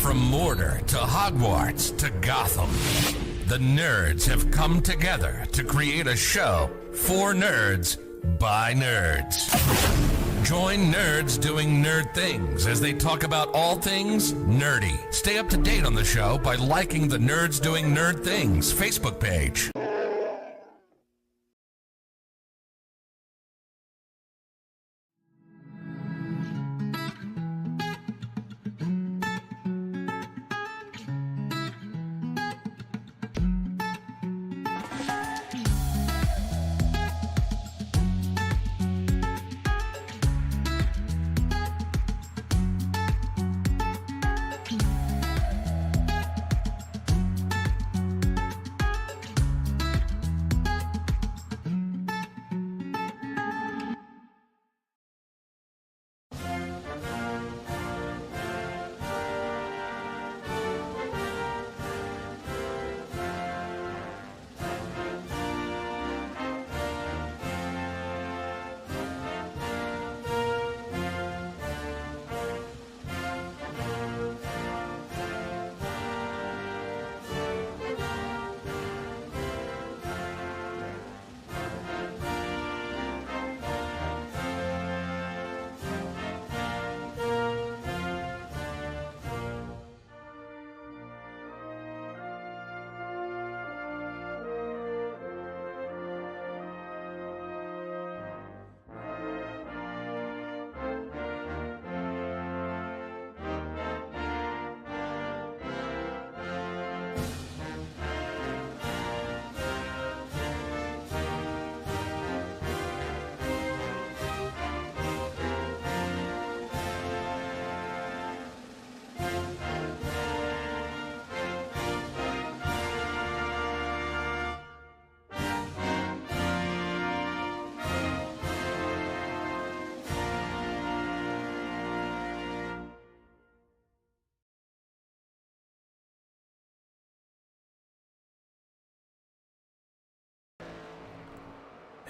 From Mordor to Hogwarts to Gotham, the nerds have come together to create a show for nerds by nerds. Join nerds doing nerd things as they talk about all things nerdy. Stay up to date on the show by liking the Nerds Doing Nerd Things Facebook page.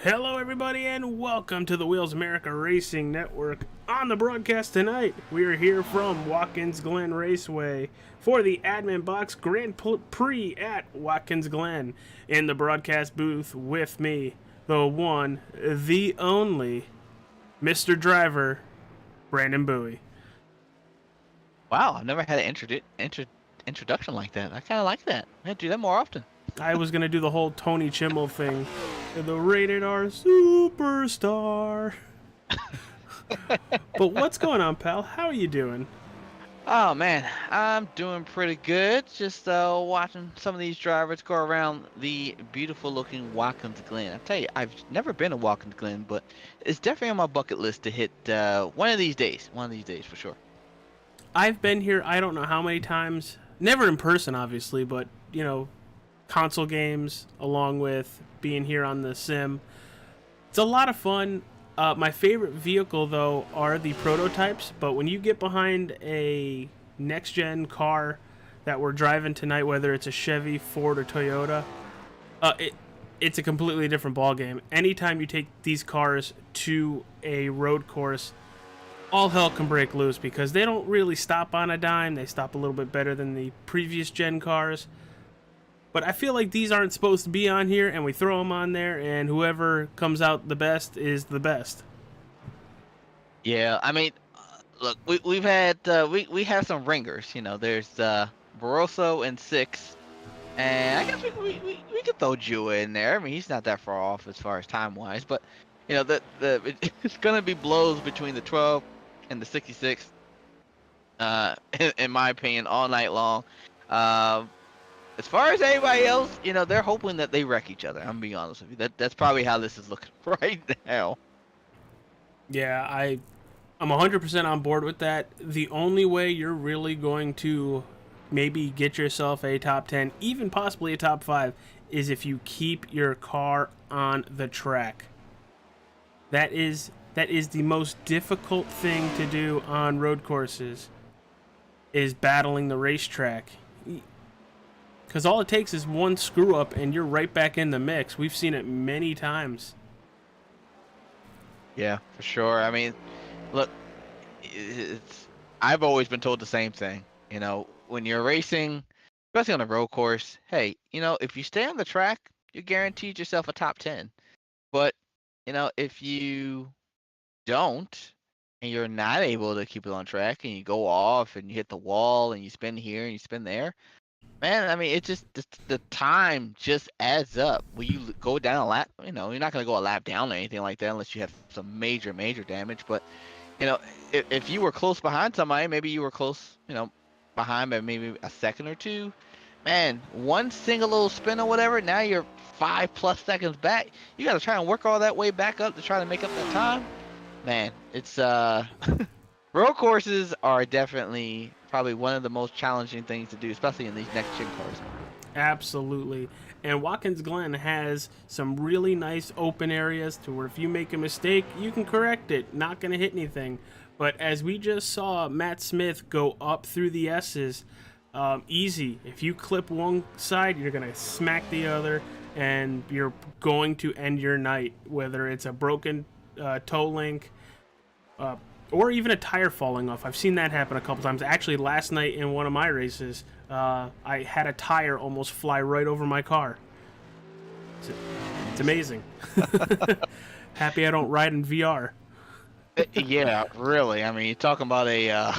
Hello, everybody, and welcome to the Wheels America Racing Network. On the broadcast tonight, we are here from Watkins Glen Raceway for the ADMINBOXX Grand Prix at Watkins Glen. In the broadcast booth with me, the one, the only, Mr. Driver, Brandon Bowie. Wow, I've never had an introduction like that. I kind of like that. I do that more often. I was going to do the whole Tony Chimmel thing. The rated R superstar. But what's going on, pal? How are you doing? Oh man, I'm doing pretty good. Just watching some of these drivers go around the beautiful looking Watkins Glen. I tell you, I've never been to Watkins Glen, but it's definitely on my bucket list to hit one of these days. One of these days for sure. I've been here I don't know how many times. Never in person, obviously, but, you know, console games along with being here on the sim. It's a lot of fun. My favorite vehicle, though, are the prototypes, but when you get behind a next-gen car that we're driving tonight, whether it's a Chevy, Ford, or Toyota, it's a completely different ballgame. Anytime you take these cars to a road course, all hell can break loose because they don't really stop on a dime. They stop a little bit better than the previous gen cars. But I feel like these aren't supposed to be on here, and we throw them on there, and whoever comes out the best is the best. Yeah, I mean, look, we've had we have some ringers. You know, there's Barroso and Six, and I guess we could throw Jua in there. I mean, he's not that far off as far as time wise, but you know, it's gonna be blows between the 12 and the 66. In my opinion, all night long. As far as anybody else, you know, they're hoping that they wreck each other. I'm gonna be honest with you. That's probably how this is looking right now. Yeah, I'm 100% on board with that. The only way you're really going to maybe get yourself a top 10, even possibly a top 5, is if you keep your car on the track. That is the most difficult thing to do on road courses, is battling the racetrack. Because all it takes is one screw up and you're right back in the mix. We've seen it many times. Yeah, for sure. I mean, look, I've always been told the same thing. You know, when you're racing, especially on a road course, hey, you know, if you stay on the track, you guaranteed yourself a top 10. But, you know, if you don't and you're not able to keep it on track and you go off and you hit the wall and you spin here and you spin there, man, I mean, it just the time just adds up. When you go down a lap, you know, you're not gonna go a lap down or anything like that unless you have some major damage. But you know, if you were close behind somebody, maybe you were close, you know, behind by maybe a second or two. Man, one single little spin or whatever, now you're 5+ seconds back. You got to try and work all that way back up to try to make up that time. Man, it's road courses are definitely probably one of the most challenging things to do, especially in these next gen cars. Absolutely. And Watkins Glen has some really nice open areas to where if you make a mistake, you can correct it. Not going to hit anything. But as we just saw Matt Smith go up through the S's, easy. If you clip one side, you're going to smack the other, and you're going to end your night, whether it's a broken toe link, or even a tire falling off. I've seen that happen a couple times. Actually, last night in one of my races, I had a tire almost fly right over my car. It's amazing. Happy I don't ride in VR. Yeah, really. I mean, you're talking about a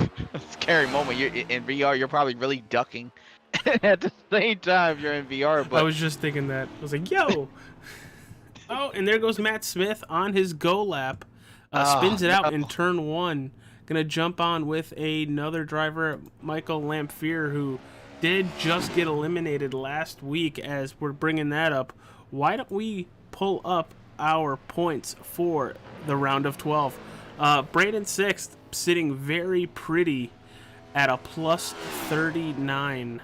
scary moment. You're in VR. You're probably really ducking at the same time you're in VR. But I was just thinking that. I was like, yo. Oh, and there goes Matt Smith on his go lap. Spins it out in turn 1. Gonna jump on with another driver, Michael Lamphere, who did just get eliminated last week. As we're bringing that up, why don't we pull up our points for the round of 12? Brandon Sixth sitting very pretty at a plus 39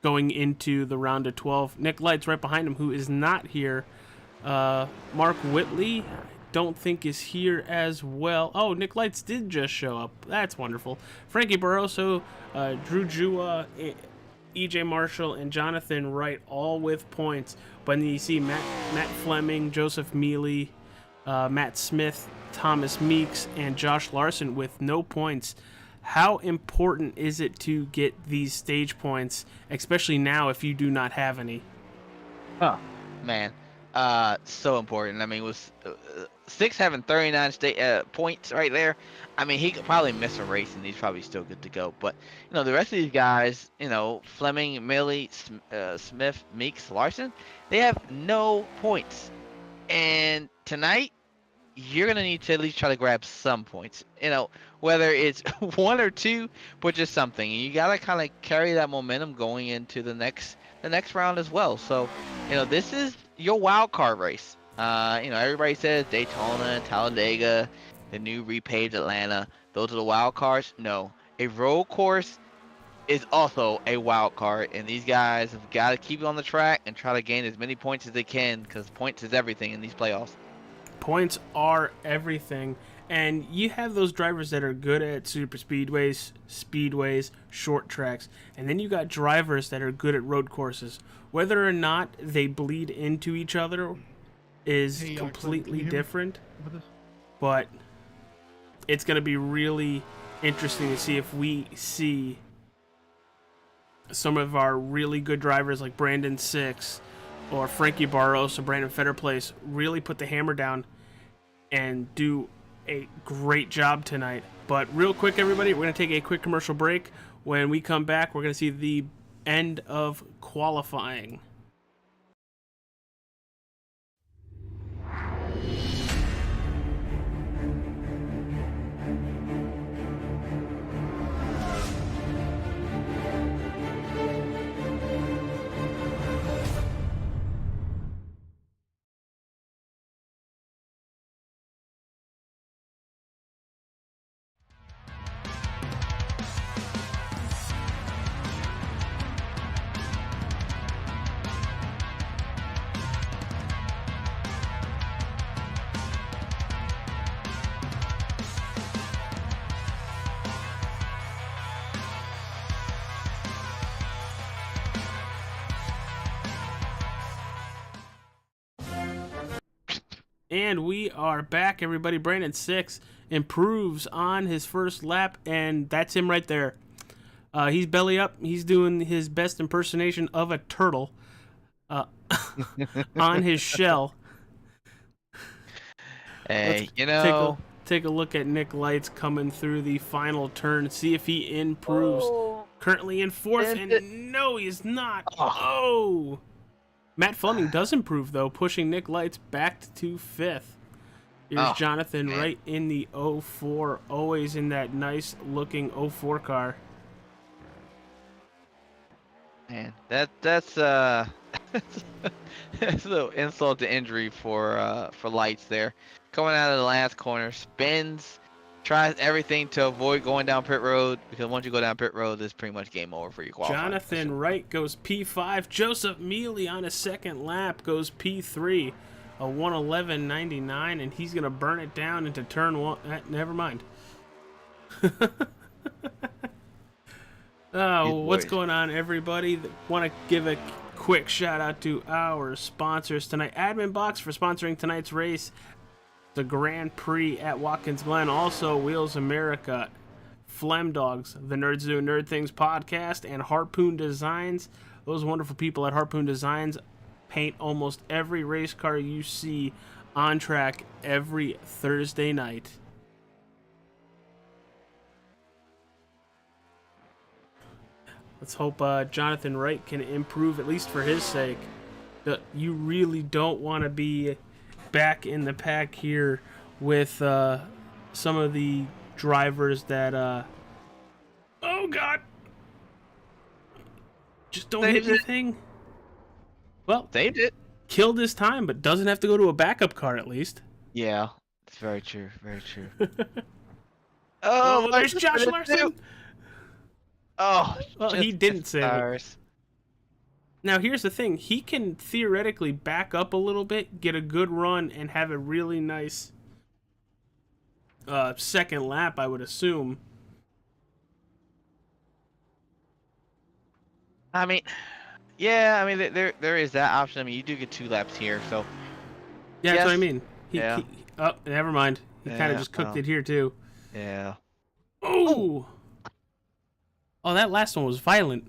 going into the round of 12. Nick Light's right behind him, who is not here. Mark Whitley, don't think is here as well. Oh, Nick Lights did just show up. That's wonderful. Frankie Barroso, Drew Jua, EJ Marshall and Jonathan Wright all with points. But then you see Matt Fleming, Joseph Mealy, Matt Smith, Thomas Meeks, and Josh Larson with no points. How important is it to get these stage points, especially now if you do not have any? Oh, man. So important. I mean, with Six having 39 points right there, I mean, he could probably miss a race and he's probably still good to go. But, the rest of these guys, Fleming, Millie, Smith, Meeks, Larson, they have no points. And tonight, you're going to need to at least try to grab some points. Whether it's one or two, but just something. And you got to kind of carry that momentum going into the next round as well. So, this is your wild card race. Everybody says Daytona, Talladega, the new repaved Atlanta. Those are the wild cards. No, a road course is also a wild card, and these guys have got to keep it on the track and try to gain as many points as they can, because points is everything in these playoffs. Points are everything. And you have those drivers that are good at super speedways, short tracks. And then you got drivers that are good at road courses. Whether or not they bleed into each other is completely different. But it's going to be really interesting to see if we see some of our really good drivers like Brandon Six or Frankie Barros or Brandon Fetterplace really put the hammer down and do a great job tonight. But real quick, everybody, we're going to take a quick commercial break. When we come back, we're going to see the end of qualifying. And we are back, everybody. Brandon Six improves on his first lap, and that's him right there. He's belly up. He's doing his best impersonation of a turtle on his shell. Hey, take a look at Nick Lights coming through the final turn. See if he improves. Currently in fourth, and no, he's not. Oh. Matt Fleming does improve, though, pushing Nick Lights back to fifth. Here's Jonathan Wright in the 04, always in that nice-looking 04 car. Man, that's a little insult to injury for Lights there. Coming out of the last corner, spins, tries everything to avoid going down pit road, because once you go down pit road, it's pretty much game over for your qualifying. Jonathan Wright goes P5. Joseph Mealy on his second lap goes P3, a 1:11.99, and he's gonna burn it down into turn one. Never mind. What's going on, everybody? Want to give a quick shout out to our sponsors tonight. ADMINBOXX for sponsoring tonight's race, the Grand Prix at Watkins Glen. Also, Wheels America, Flem Dogs, the Nerds Do Nerd Things podcast, and Harpoon Designs. Those wonderful people at Harpoon Designs paint almost every race car you see on track every Thursday night. Let's hope Jonathan Wright can improve, at least for his sake. You really don't want to be back in the pack here with some of the drivers that oh god, just don't hit the thing. Well, saved it, killed his time, but doesn't have to go to a backup car at least. Yeah, it's very true, very true. Oh, there's Josh Larson. Oh, well, he didn't save it. Now, here's the thing. He can theoretically back up a little bit, get a good run, and have a really nice second lap, I would assume. I mean, yeah, I mean there is that option. I mean, you do get 2 laps here, so Yeah, that's what I yes, mean. yeah, Oh, never mind. He kind of yeah, just cooked well, it here too. yeah. Oh, Oh, oh, that last one was violent.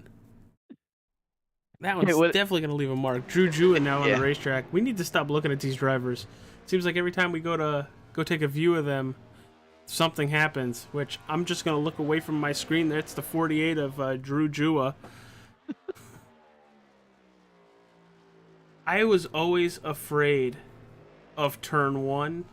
That it one's would, definitely gonna leave a mark. Drew Jua now on the yeah. racetrack. We need to stop looking at these drivers. Seems like every time we go take a view of them, something happens. Which I'm just gonna look away from my screen. That's the 48 of Drew Jua. I was always afraid of turn one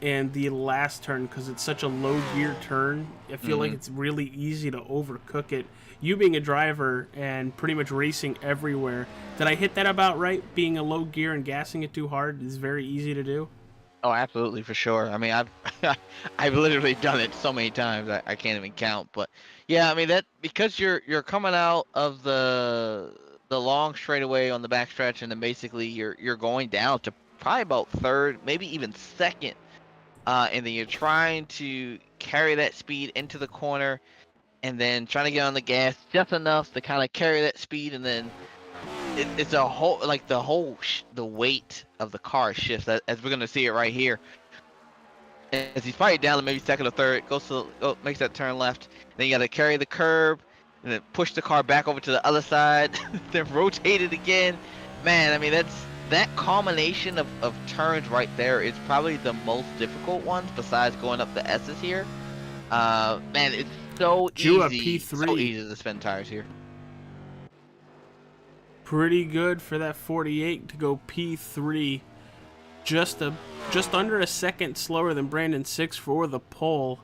and the last turn because it's such a low gear turn. I feel like Hmm. it's really easy to overcook it. You being a driver and pretty much racing everywhere, did I hit that about right? Being a low gear and gassing it too hard is very easy to do. Oh, absolutely, for sure. I mean, I've I've literally done it so many times I can't even count. But yeah, I mean that because you're coming out of the long straightaway on the backstretch, and then basically you're going down to probably about third, maybe even second, and then you're trying to carry that speed into the corner, and then trying to get on the gas just enough to kind of carry that speed, and then it's a whole like the weight of the car shifts as we're gonna see it right here. As he's probably down to maybe second or third, makes that turn left. Then you got to carry the curb, and then push the car back over to the other side, then rotate it again. Man, I mean that combination of turns right there is probably the most difficult ones besides going up the S's here. Man, it's so Jua easy, so P3. easy to spin tires here. Pretty good for that 48 to go P3. Just under a second slower than Brandon 6 for the pole.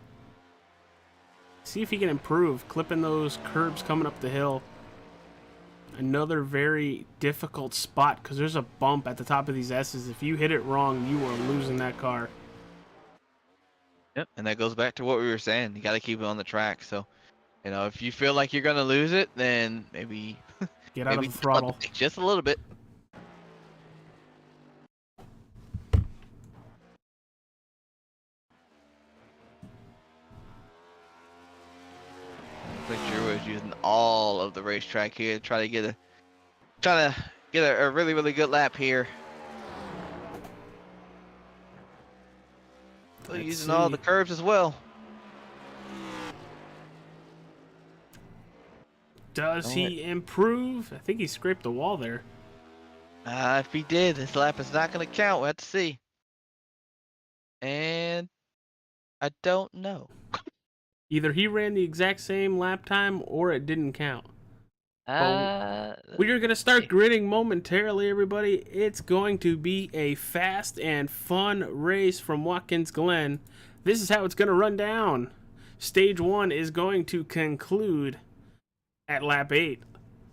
See if he can improve, clipping those curbs coming up the hill. Another very difficult spot because there's a bump at the top of these S's. If you hit it wrong, you are losing that car. Yep, and that goes back to what we were saying. You got to keep it on the track. So, if you feel like you're gonna lose it, then maybe Get out of maybe the dial it throttle. back just a little bit. Looks like Drew is using all of the racetrack here to try to get a really really good lap here. Still Let's using all see. the curves as well. Does he improve? I think he scraped the wall there. If he did, this lap is not going to count. We'll have to see. And I don't know. Either he ran the exact same lap time or it didn't count. We are going to start gritting momentarily, everybody. It's going to be a fast and fun race from Watkins Glen. This is how it's going to run down. Stage 1 is going to conclude at lap 8.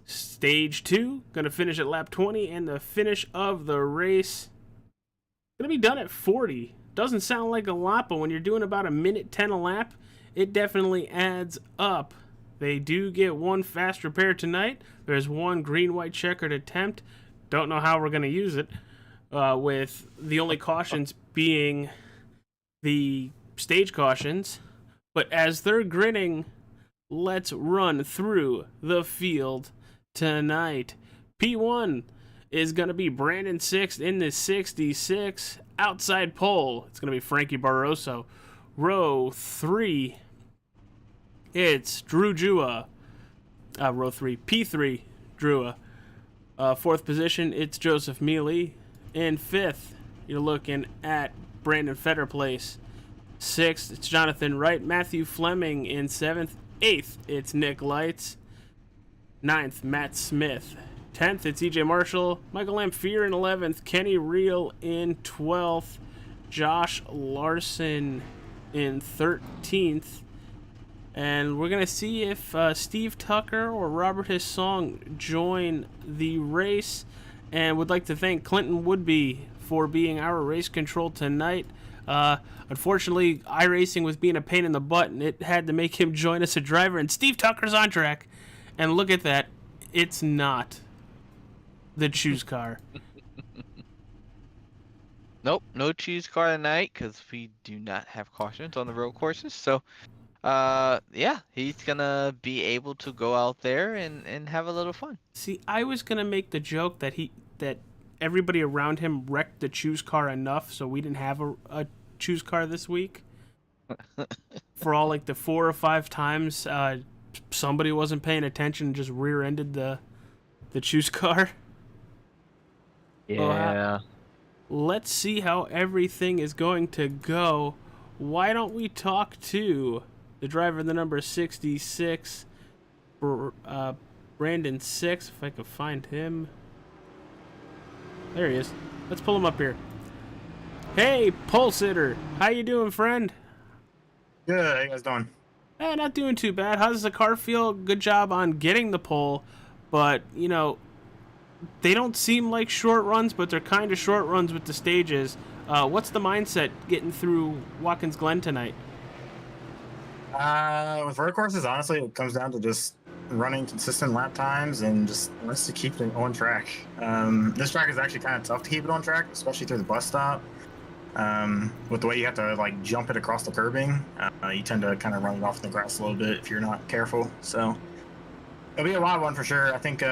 Stage 2 going to finish at lap 20, and the finish of the race going to be done at 40. Doesn't sound like a lot, but when you're doing about a minute 10 a lap, it definitely adds up. They do get one fast repair tonight. There's one green-white checkered attempt. Don't know how we're going to use it, with the only cautions being the stage cautions. But as they're grinning, let's run through the field tonight. P1 is going to be Brandon 6 in the 66. Outside pole, it's going to be Frankie Barroso. Row 3, it's Drew Jua. Row 3, P3, Drua. Fourth position, it's Joseph Mealy. In fifth, you're looking at Brandon Fetterplace. Sixth, it's Jonathan Wright. Matthew Fleming in seventh. Eighth, it's Nick Lights. Ninth, Matt Smith. 10th, it's EJ Marshall. Michael Lamphere in 11th. Kenny Reel in 12th. Josh Larson in 13th. And we're going to see if Steve Tucker or Robert Hissong join the race. And would like to thank Clinton Woodby for being our race control tonight. Unfortunately, iRacing was being a pain in the butt, and it had to make him join us a driver. And Steve Tucker's on track. And look at that. It's not the choose car. Nope, no choose car tonight because we do not have cautions on the road courses. So yeah, he's gonna be able to go out there and have a little fun. See, I was gonna make the joke that everybody around him wrecked the choose car enough, so we didn't have a choose car this week. For all like the 4 or 5 times somebody wasn't paying attention and just rear-ended the choose car. Yeah. Let's see how everything is going to go. Why don't we talk to the driver of the number 66, Brandon 6, if I can find him. There he is. Let's pull him up here. Hey, pole sitter. How you doing, friend? Good. How you guys doing? Not doing too bad. How does the car feel? Good job on getting the pole, but, you know, they don't seem like short runs, but they're kind of short runs with the stages. What's the mindset getting through Watkins Glen tonight? With road courses, honestly, it comes down to just running consistent lap times and just wants to keep it on track. This track is actually kind of tough to keep it on track, especially through the bus stop. With the way you have to like jump it across the curbing, you tend to kind of run it off the grass a little bit if you're not careful. So it'll be a wild one for sure. I think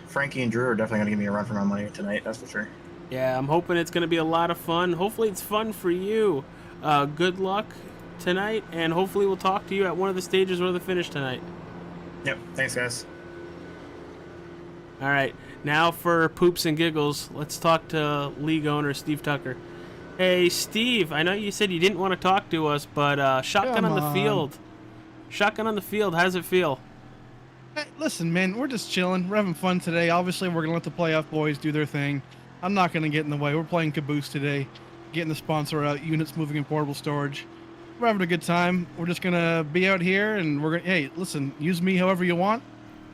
Frankie and Drew are definitely going to give me a run for my money tonight. That's for sure. Yeah, I'm hoping it's going to be a lot of fun. Hopefully it's fun for you. Good luck tonight, and hopefully we'll talk to you at one of the stages or the finish tonight. Yep. Thanks, guys. All right, now for poops and giggles, let's talk to league owner Steve Tucker. Hey, Steve, I know you said you didn't want to talk to us, but shotgun on the field. Shotgun on the field, how does it feel? Hey, listen, man, we're just chilling. We're having fun today. Obviously, we're going to let the playoff boys do their thing. I'm not going to get in the way. We're playing caboose today, getting the sponsor out, units moving in portable storage. We're having a good time. We're just going to be out here, and we're going to, hey, listen, use me however you want.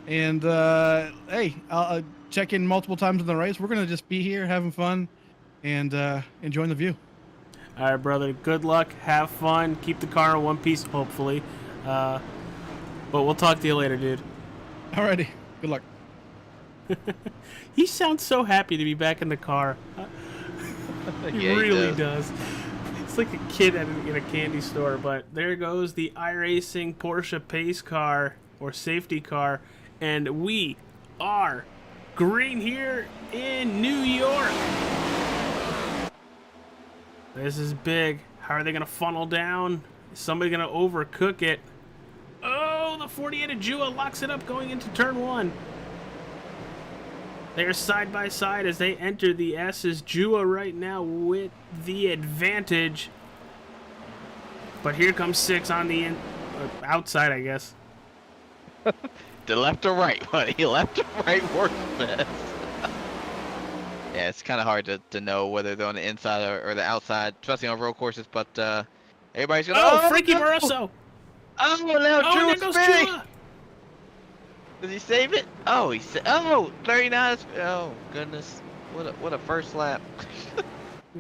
And, hey, I'll check in multiple times in the race. We're going to just be here having fun and enjoying the view. All right, brother, good luck. Have fun. Keep the car in one piece, hopefully. But we'll talk to you later, dude. Alrighty. Good luck. He sounds so happy to be back in the car. He Yeah, really does. It's like a kid in a candy store. But there goes the iRacing Porsche pace car or safety car, and we are green here in New York. This is big. How are they going to funnel down? Is somebody going to overcook it? Oh, the 48 of Jua locks it up going into turn 1. They're side by side as they enter the S's. Jua right now with the advantage. But here comes 6 on the outside, I guess. The left or right, buddy? Left or right works best. Yeah, it's kind of hard to know whether they're on the inside or the outside, especially on road courses. But everybody's gonna. Oh, Frankie Barroso! Oh, now Oh, Drew there is goes spinning. Jua! Did he save it? Oh, he said. Oh, 39. Oh goodness, what a first lap.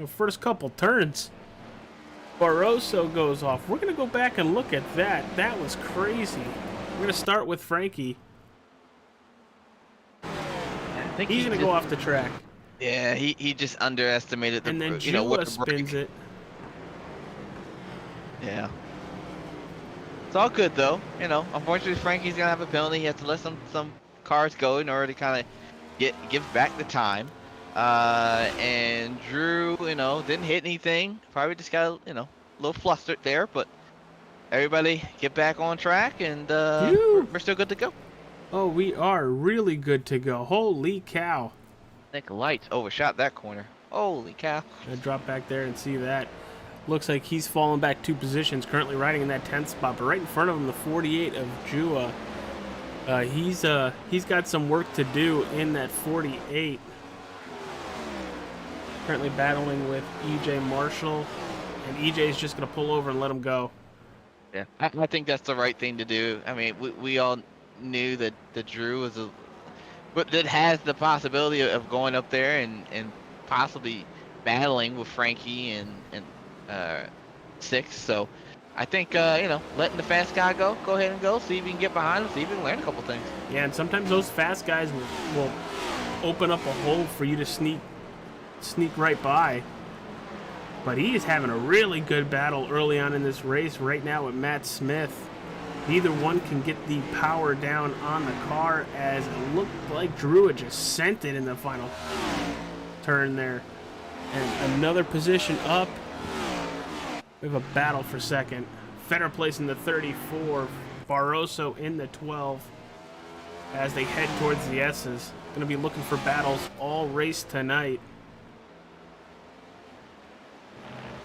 First couple turns. Barroso goes off. We're going to go back and look at that. That was crazy. We're going to start with Frankie. I think He's going to go off the track. Yeah, he just underestimated the. And then you know what Jua spins it. Yeah. It's all good though, you know. Unfortunately, Frankie's gonna have a penalty. He has to let some cars go in order to kind of give back the time. And Drew, you know, didn't hit anything. Probably just got a little flustered there, but everybody get back on track, and we're still good to go. Oh, we are really good to go. Holy cow! I think lights overshot that corner. Holy cow! I drop back there and see that. Looks like he's fallen back 2 positions, currently riding in that 10th spot, but right in front of him, the 48 of Jua. He's got some work to do in that 48. Currently battling with EJ Marshall, and EJ's just going to pull over and let him go. Yeah, I think that's the right thing to do. I mean, we all knew that Drew was but that has the possibility of going up there and possibly battling with Frankie and 6. So I think letting the fast guy go ahead and go, see if you can get behind him, see if you can learn a couple things. Yeah, and sometimes those fast guys will open up a hole for you to sneak right by. But he is having a really good battle early on in this race right now with Matt Smith. Neither one can get the power down on the car, as it looked like Drew had just sent it in the final turn there. And another position up. We have a battle for second. Fetter Place in the 34. Barroso in the 12. As they head towards the S's. Going to be looking for battles all race tonight.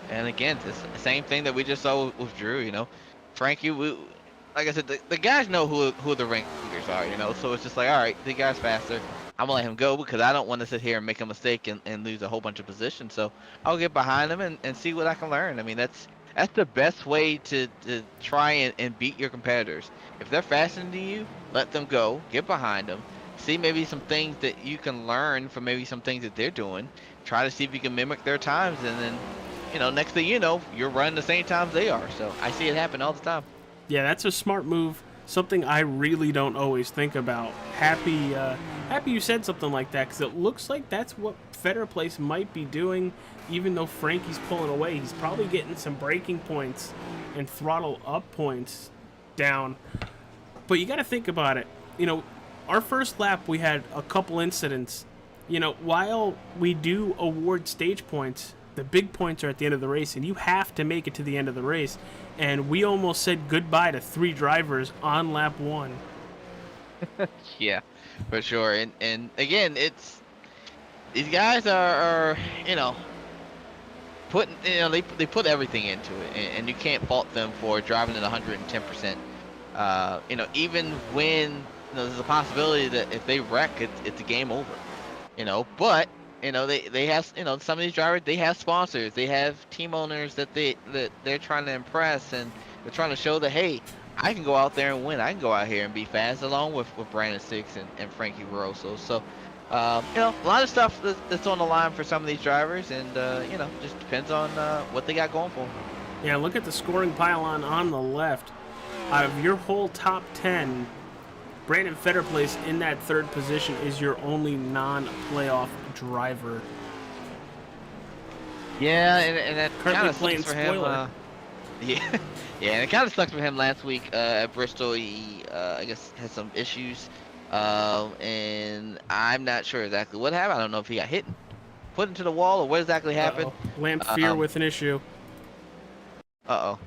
And again, it's the same thing that we just saw with Drew, you know. Frankie, like I said, the guys know who the rank leaders are, you know. So it's just like, all right, the guy's faster. I'm going to let him go because I don't want to sit here and make a mistake and lose a whole bunch of positions. So I'll get behind him and see what I can learn. I mean, that's the best way to try and beat your competitors. If they're faster than you, let them go, get behind them, see maybe some things that you can learn from maybe some things that they're doing. Try to see if you can mimic their times, and then, you know, next thing you know, you're running the same times they are. So I see it happen all the time. Yeah, that's a smart move. Something I really don't always think about. Happy you said something like that, because it looks like that's what Fetter Place might be doing. Even though Frankie's pulling away, he's probably getting some braking points and throttle up points down. But you got to think about it. You know, our first lap we had a couple incidents. You know, while we do award stage points, the big points are at the end of the race, and you have to make it to the end of the race. And we almost said goodbye to 3 drivers on lap 1. Yeah, for sure. And again, it's these guys are you know, putting, you know, they put everything into it, and you can't fault them for driving at 110%. You know, even when, you know, there's a possibility that if they wreck, it's a game over. You know, but you know, they have, you know, some of these drivers, they have sponsors, they have team owners that they're trying to impress, and they're trying to show that, hey, I can go out there and win. I can go out here and be fast, along with Brandon Six and Frankie Barroso. So, you know, a lot of stuff that's on the line for some of these drivers, and you know, just depends on what they got going for them. Yeah, look at the scoring pylon on the left. Out of your whole top 10, Brandon Fetterplace in that 3rd position is your only non-playoff driver. Yeah, and that kind of playing sucks for him. Yeah, yeah, and it kind of sucks for him last week at Bristol. He, I guess, had some issues, and I'm not sure exactly what happened. I don't know if he got hit, put into the wall, or what exactly happened. Lamphere with an issue. Uh-oh.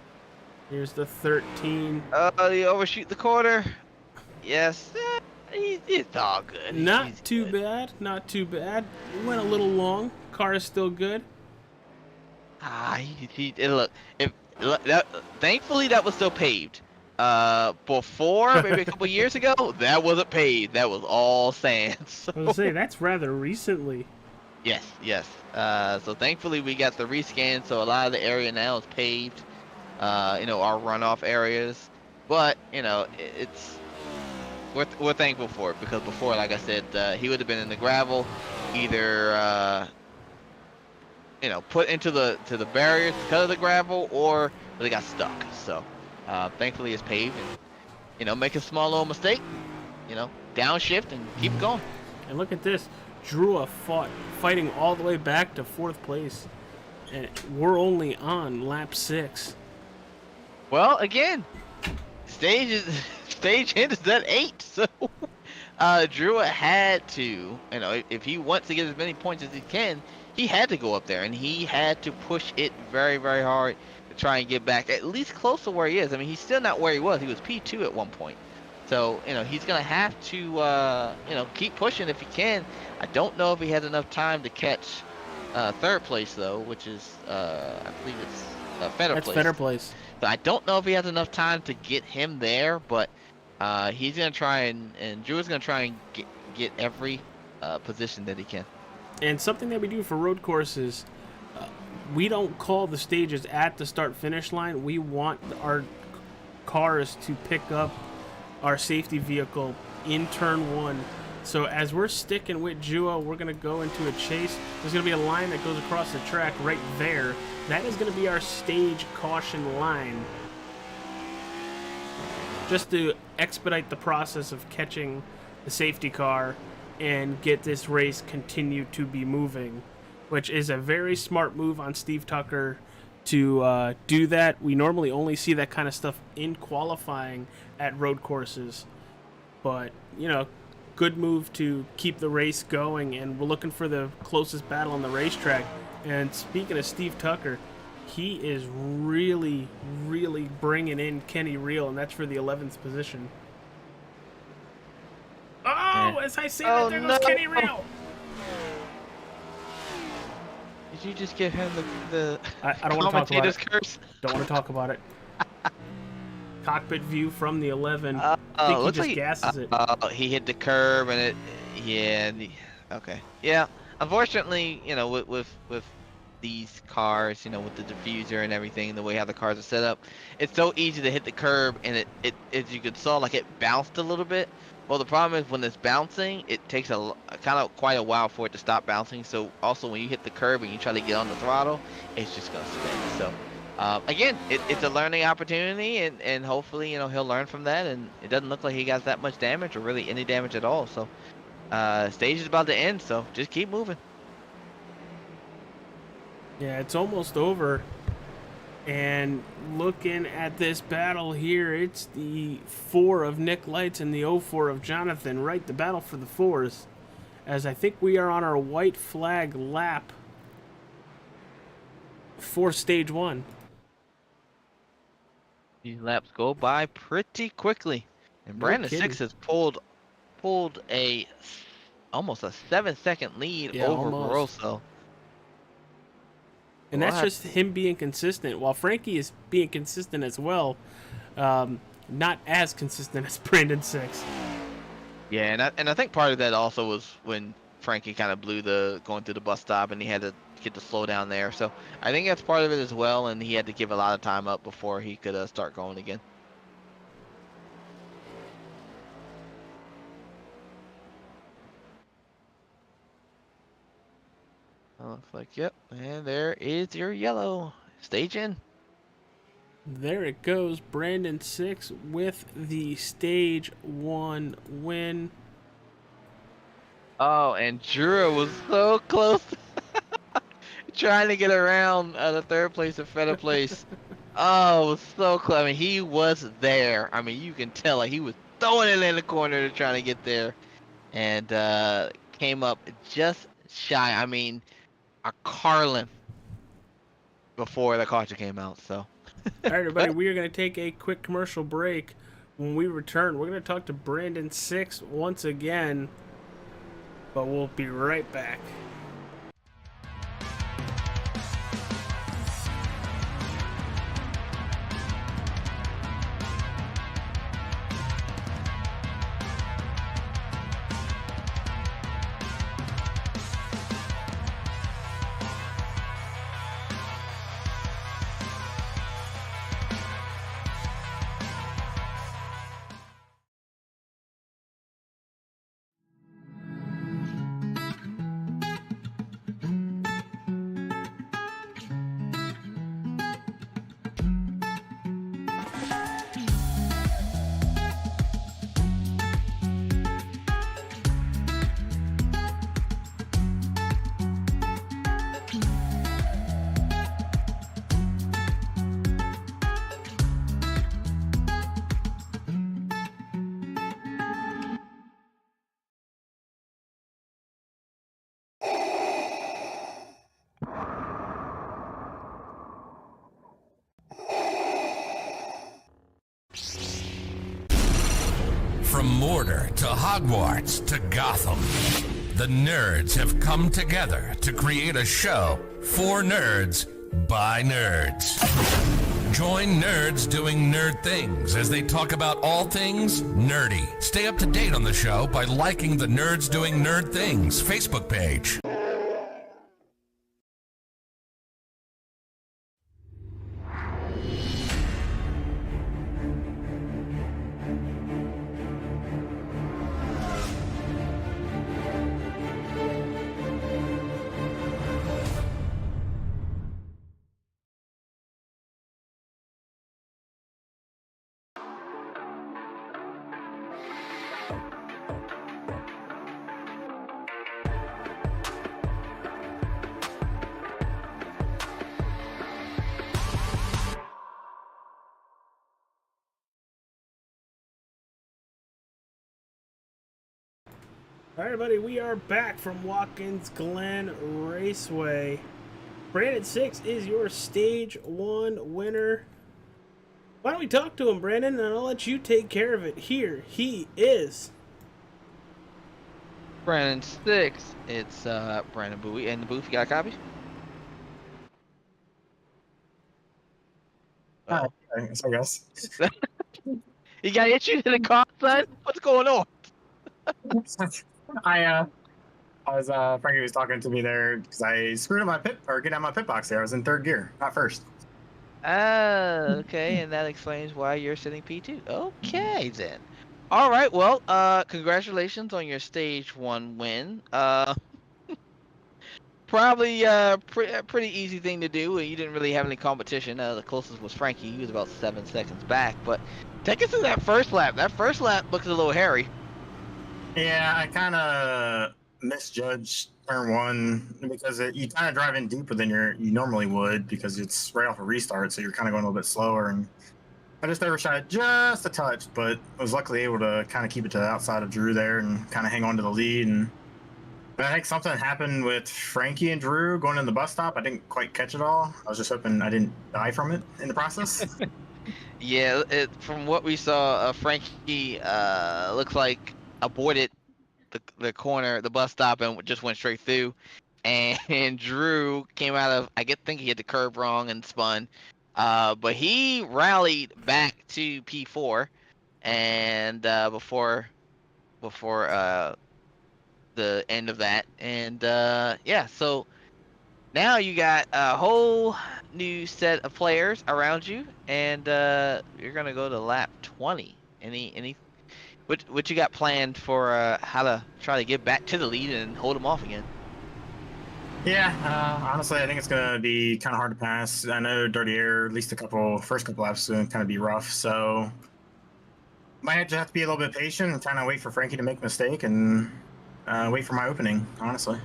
Here's the 13. He overshoot the corner. Yes, it's all good. Not too good. bad. Not too bad. Went a little long. Car is still good. Look. Thankfully, that was still paved. Before, maybe a couple years ago, that wasn't paved. That was all sand. So. I was gonna say, that's rather recently. Yes. So thankfully, we got the rescan, so a lot of the area now is paved. You know, our runoff areas. But you know, we're thankful for it, because before, like I said, he would have been in the gravel, either you know, put into the barriers because of the gravel, or they got stuck. So thankfully it's paved, and you know, make a small little mistake, you know, downshift and keep going. And look at this, Drew fighting all the way back to 4th place, and we're only on lap 6. Well, again, stage end is at 8, so Drew had to, you know, if he wants to get as many points as he can, he had to go up there, and he had to push it very, very hard to try and get back at least close to where he is. I mean, he's still not where he was. He was P2 at one point. So, you know, he's going to have to, you know, keep pushing if he can. I don't know if he has enough time to catch 3rd place, though, which is, I believe it's Fetter Place. That's Fetter Place. So I don't know if he has enough time to get him there, but he's going to try and Drew is going to try and get every position that he can. And something that we do for road courses, we don't call the stages at the start-finish line. We want our cars to pick up our safety vehicle in turn 1. So as we're sticking with Jua, we're going to go into a chase. There's going to be a line that goes across the track right there. That is going to be our stage caution line, just to expedite the process of catching the safety car and get this race continue to be moving. which is a very smart move on Steve Tucker to do that. We normally only see that kind of stuff in qualifying at road courses, but good move to keep the race going, and we're looking for the closest battle on the racetrack. And speaking of Steve Tucker, he is really, really bringing in Kenny Reel, and that's for the 11th position. Oh, as I say that, there goes Kenny Reel. Did you just give him the I don't want to talk about it. Curse? Don't want to talk about it. Cockpit view from the 11. I think he just gasses it. He hit the curb and okay. Yeah. Unfortunately, with these cars, with the diffuser and everything, the way how the cars are set up, it's so easy to hit the curb, and it as you could saw, like, it bounced a little bit. Well, the problem is when it's bouncing, it takes quite a while for it to stop bouncing. So also when you hit the curb and you try to get on the throttle, it's just gonna spin. So again, it's a learning opportunity, and hopefully he'll learn from that. And it doesn't look like he got that much damage, or really any damage at all. So stage is about to end, so just keep moving. Yeah, it's almost over. And looking at this battle here, it's the 4 of Nick Lights and the 04 of Jonathan, right? The battle for the 4s. As I think we are on our white flag lap for stage 1. These laps go by pretty quickly. And Brandon 6 has pulled almost a 7-second lead over Barroso. And that's just him being consistent, while Frankie is being consistent as well. Not as consistent as Brandon 6. Yeah, and I think part of that also was when Frankie kind of blew going through the bus stop, and he had to get the slow down there. So I think that's part of it as well, and he had to give a lot of time up before he could start going again. Looks like, yep, and there is your yellow. Stage in. There it goes. Brandon 6 with the stage 1 win. Oh, and Jura was so close. Trying to get around the 3rd place and 5th place. Oh, it was so close. I mean, he was there. I mean, you can tell, like, he was throwing it in the corner to try to get there. And came up just shy. I mean, a car length before the caution came out. So, all right, everybody, we are going to take a quick commercial break. When we return, we're going to talk to Brandon 6 once again, but we'll be right back. From Mordor to Hogwarts to Gotham, the nerds have come together to create a show for nerds by nerds. Join nerds doing nerd things as they talk about all things nerdy. Stay up to date on the show by liking the Nerds Doing Nerd Things Facebook page. All right, everybody, we are back from Watkins Glen Raceway. Brandon 6 is your Stage 1 winner. Why don't we talk to him, Brandon, and I'll let you take care of it. Here he is. Brandon 6. It's Brandon Bowie in the booth. You got a copy? I guess. You got issues in the car, son? What's going on? I was Frankie was talking to me there because I screwed up my pit or get out my pit box there. I was in third gear, not first. Okay, and that explains why you're sitting P2. Okay, then. All right, well, congratulations on your stage 1 win. Probably pretty easy thing to do. You didn't really have any competition. The closest was Frankie. He was about 7 seconds back. But take us through that first lap. That first lap looks a little hairy. Yeah, I kind of misjudged turn 1 because you kind of drive in deeper than you normally would because it's right off a restart, so you're kind of going a little bit slower. And I just overshot it just a touch, but I was luckily able to kind of keep it to the outside of Drew there and kind of hang on to the lead. And I think something happened with Frankie and Drew going in the bus stop. I didn't quite catch it all. I was just hoping I didn't die from it in the process. Yeah, from what we saw, Frankie looks like aborted the corner, the bus stop, and just went straight through. And Drew came out of, think he hit the curb wrong and spun. But he rallied back to P4, and before the end of that, and yeah, so now you got a whole new set of players around you, and you're gonna go to lap 20. What you got planned for how to try to get back to the lead and hold them off again? Yeah, honestly, I think it's gonna be kind of hard to pass. I know Dirty Air, at least first couple laps, is gonna kind of be rough. So might just have to be a little bit patient and kind of wait for Frankie to make a mistake and wait for my opening. Honestly.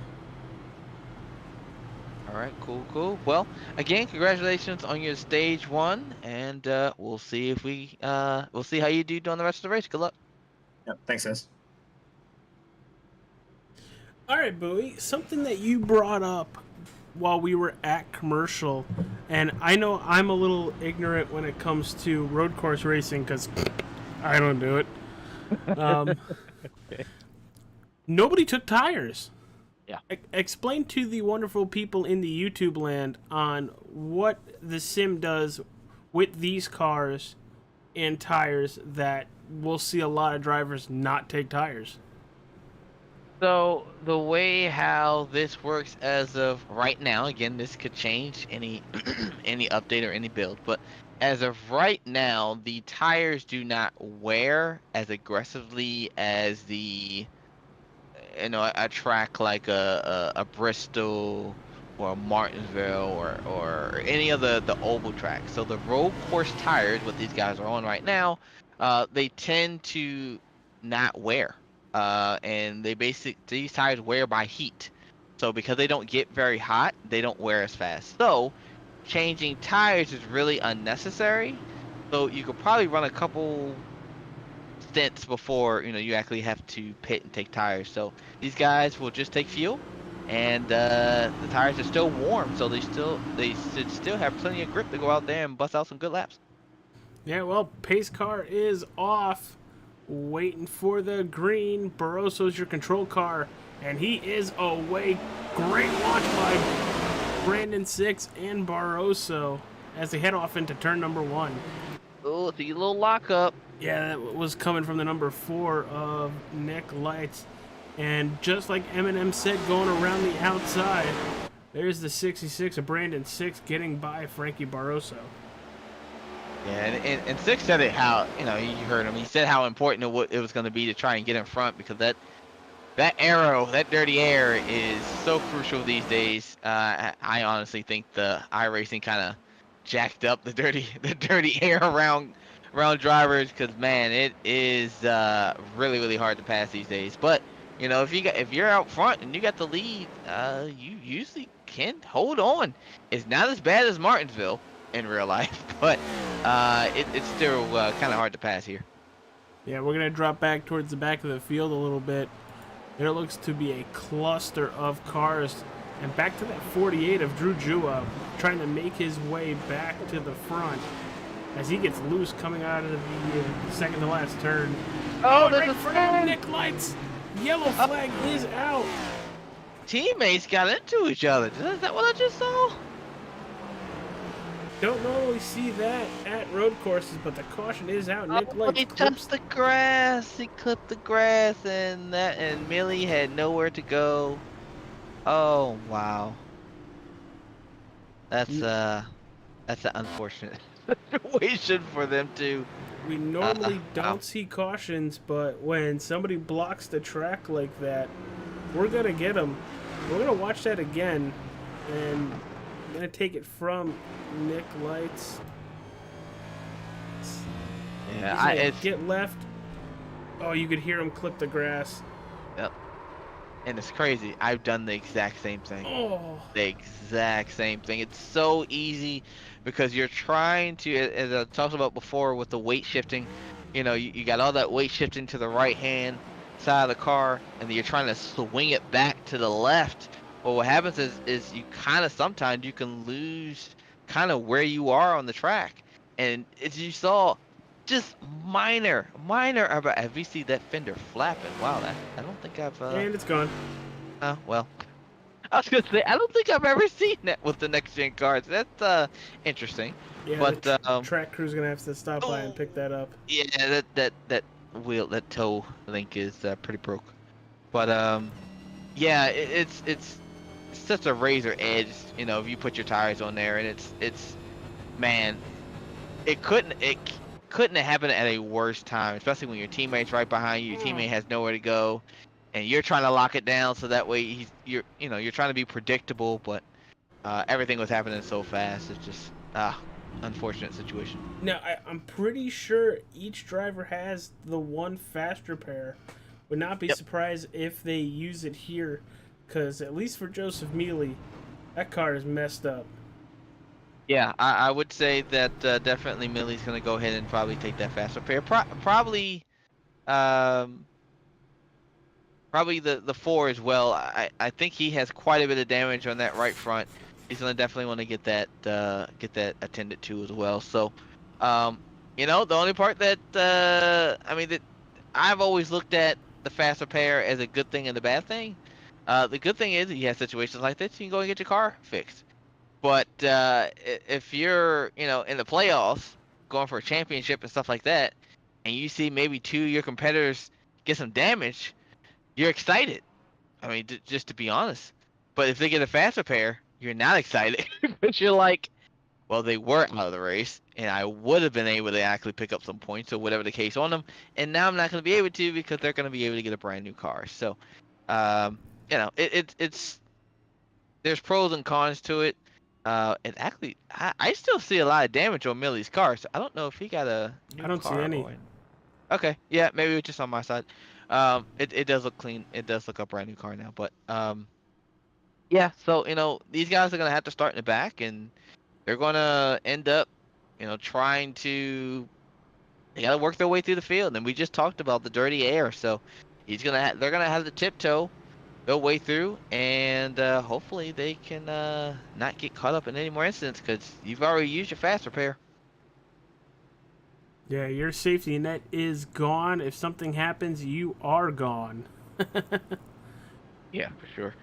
All right, cool. Well, again, congratulations on your stage 1, and we'll see we'll see how you do during the rest of the race. Good luck. Yep. Thanks, guys. All right, Bowie, something that you brought up while we were at commercial, and I know I'm a little ignorant when it comes to road course racing because I don't do it. Nobody took tires. Yeah. Explain to the wonderful people in the YouTube land on what the sim does with these cars and tires that we'll see a lot of drivers not take tires. So the way how this works as of right now, again, this could change any any update or any build, but as of right now, the tires do not wear as aggressively as a track like a Bristol or a Martinsville or any of the oval tracks. So the road course tires, what these guys are on right now, they tend to not wear. And these tires wear by heat. So because they don't get very hot, they don't wear as fast. So changing tires is really unnecessary. So you could probably run a couple stints before you actually have to pit and take tires. So these guys will just take fuel, and the tires are still warm, so they should still have plenty of grip to go out there and bust out some good laps. Yeah, well, pace car is off. Waiting for the green. Barroso's your control car, and he is away. Great launch by Brandon 6 and Barroso as they head off into turn number 1. Oh, it's a little lockup. Yeah, that was coming from the number 4 of Nick Lights. And just like Eminem said, going around the outside, there's the 66 of Brandon 6 getting by Frankie Barroso. Yeah, and Six said it how, you heard him. He said how important it was going to be to try and get in front because that arrow, that dirty air is so crucial these days. I honestly think the iRacing kind of jacked up the dirty air around drivers because, man, it is really, really hard to pass these days. But, if you're out front and you got the lead, you usually can hold on. It's not as bad as Martinsville in real life, but it's still kind of hard to pass here. Yeah, we're going to drop back towards the back of the field a little bit. There looks to be a cluster of cars. And back to that 48 of Drew Jua, trying to make his way back to the front as he gets loose coming out of the second to last turn. Oh, Right there's a for flag. Nick Lights. Yellow flag is out. Teammates got into each other. Is that what I just saw? Don't normally see that at road courses, but the caution is out. Nick Oh, Lights he clips touched the grass. He clipped the grass, and Millie had nowhere to go. Oh wow, that's an unfortunate situation for them too. We normally Wow. don't see cautions, but when somebody blocks the track like that, we're going to get them. We're going to watch that again, and I'm going to take it from Nick Lights. Yeah, He's gonna it's get left. Oh, you could hear him clip the grass. yep. And it's crazy. I've done the exact same thing. Oh, The exact same thing. It's so easy because you're trying to, as I talked about before with the weight shifting, you got all that weight shifting to the right hand side of the car, and then you're trying to swing it back to the left. Well, what happens is you kind of sometimes you can lose kind of where you are on the track. And as you saw, just minor. Have you seen that fender flapping? Wow, I don't think I've. and it's gone. Oh well. I was gonna say I don't think I've ever seen that with the next gen cars. That's interesting. Yeah, But the track crew's going to have to stop by and pick that up. yeah, that toe link is pretty broke. But yeah, it's such a razor edge. If you put your tires on there, and it's man, it couldn't have happened at a worse time, especially when your teammate's right behind you. Your teammate has nowhere to go, and you're trying to lock it down so that way you're trying to be predictable, but everything was happening so fast. It's just unfortunate situation. Now, I'm pretty sure each driver has the one fast repair. Would not be Yep. surprised if they use it here, because at least for Joseph Mealy, that car is messed up. Yeah, I would say that definitely Millie's gonna go ahead and probably take that fast repair. Probably the 4 as well. I think he has quite a bit of damage on that right front. He's gonna definitely want to get that attended to as well. So, the only part that that I've always looked at the fast repair as a good thing and the bad thing. The good thing is you have situations like this, you can go and get your car fixed. But if you're in the playoffs, going for a championship and stuff like that, and you see maybe 2 of your competitors get some damage, you're excited. I mean, just to be honest. But if they get a fast repair, you're not excited because you're like, well, they were out of the race, and I would have been able to actually pick up some points or whatever the case on them, and now I'm not going to be able to because they're going to be able to get a brand new car. So, it's there's pros and cons to it. And actually, I still see a lot of damage on Millie's car, so I don't know if he got a new I don't see car any. or- Okay, yeah, maybe it's just on my side. It does look clean. It does look a brand new car now, but yeah. So these guys are gonna have to start in the back, and they're gonna end up, trying to. They gotta work their way through the field, and we just talked about the dirty air, so they're gonna have to tiptoe their way through, and hopefully they can not get caught up in any more incidents because you've already used your fast repair. Yeah, your safety net is gone. If something happens, you are gone. Yeah, for sure.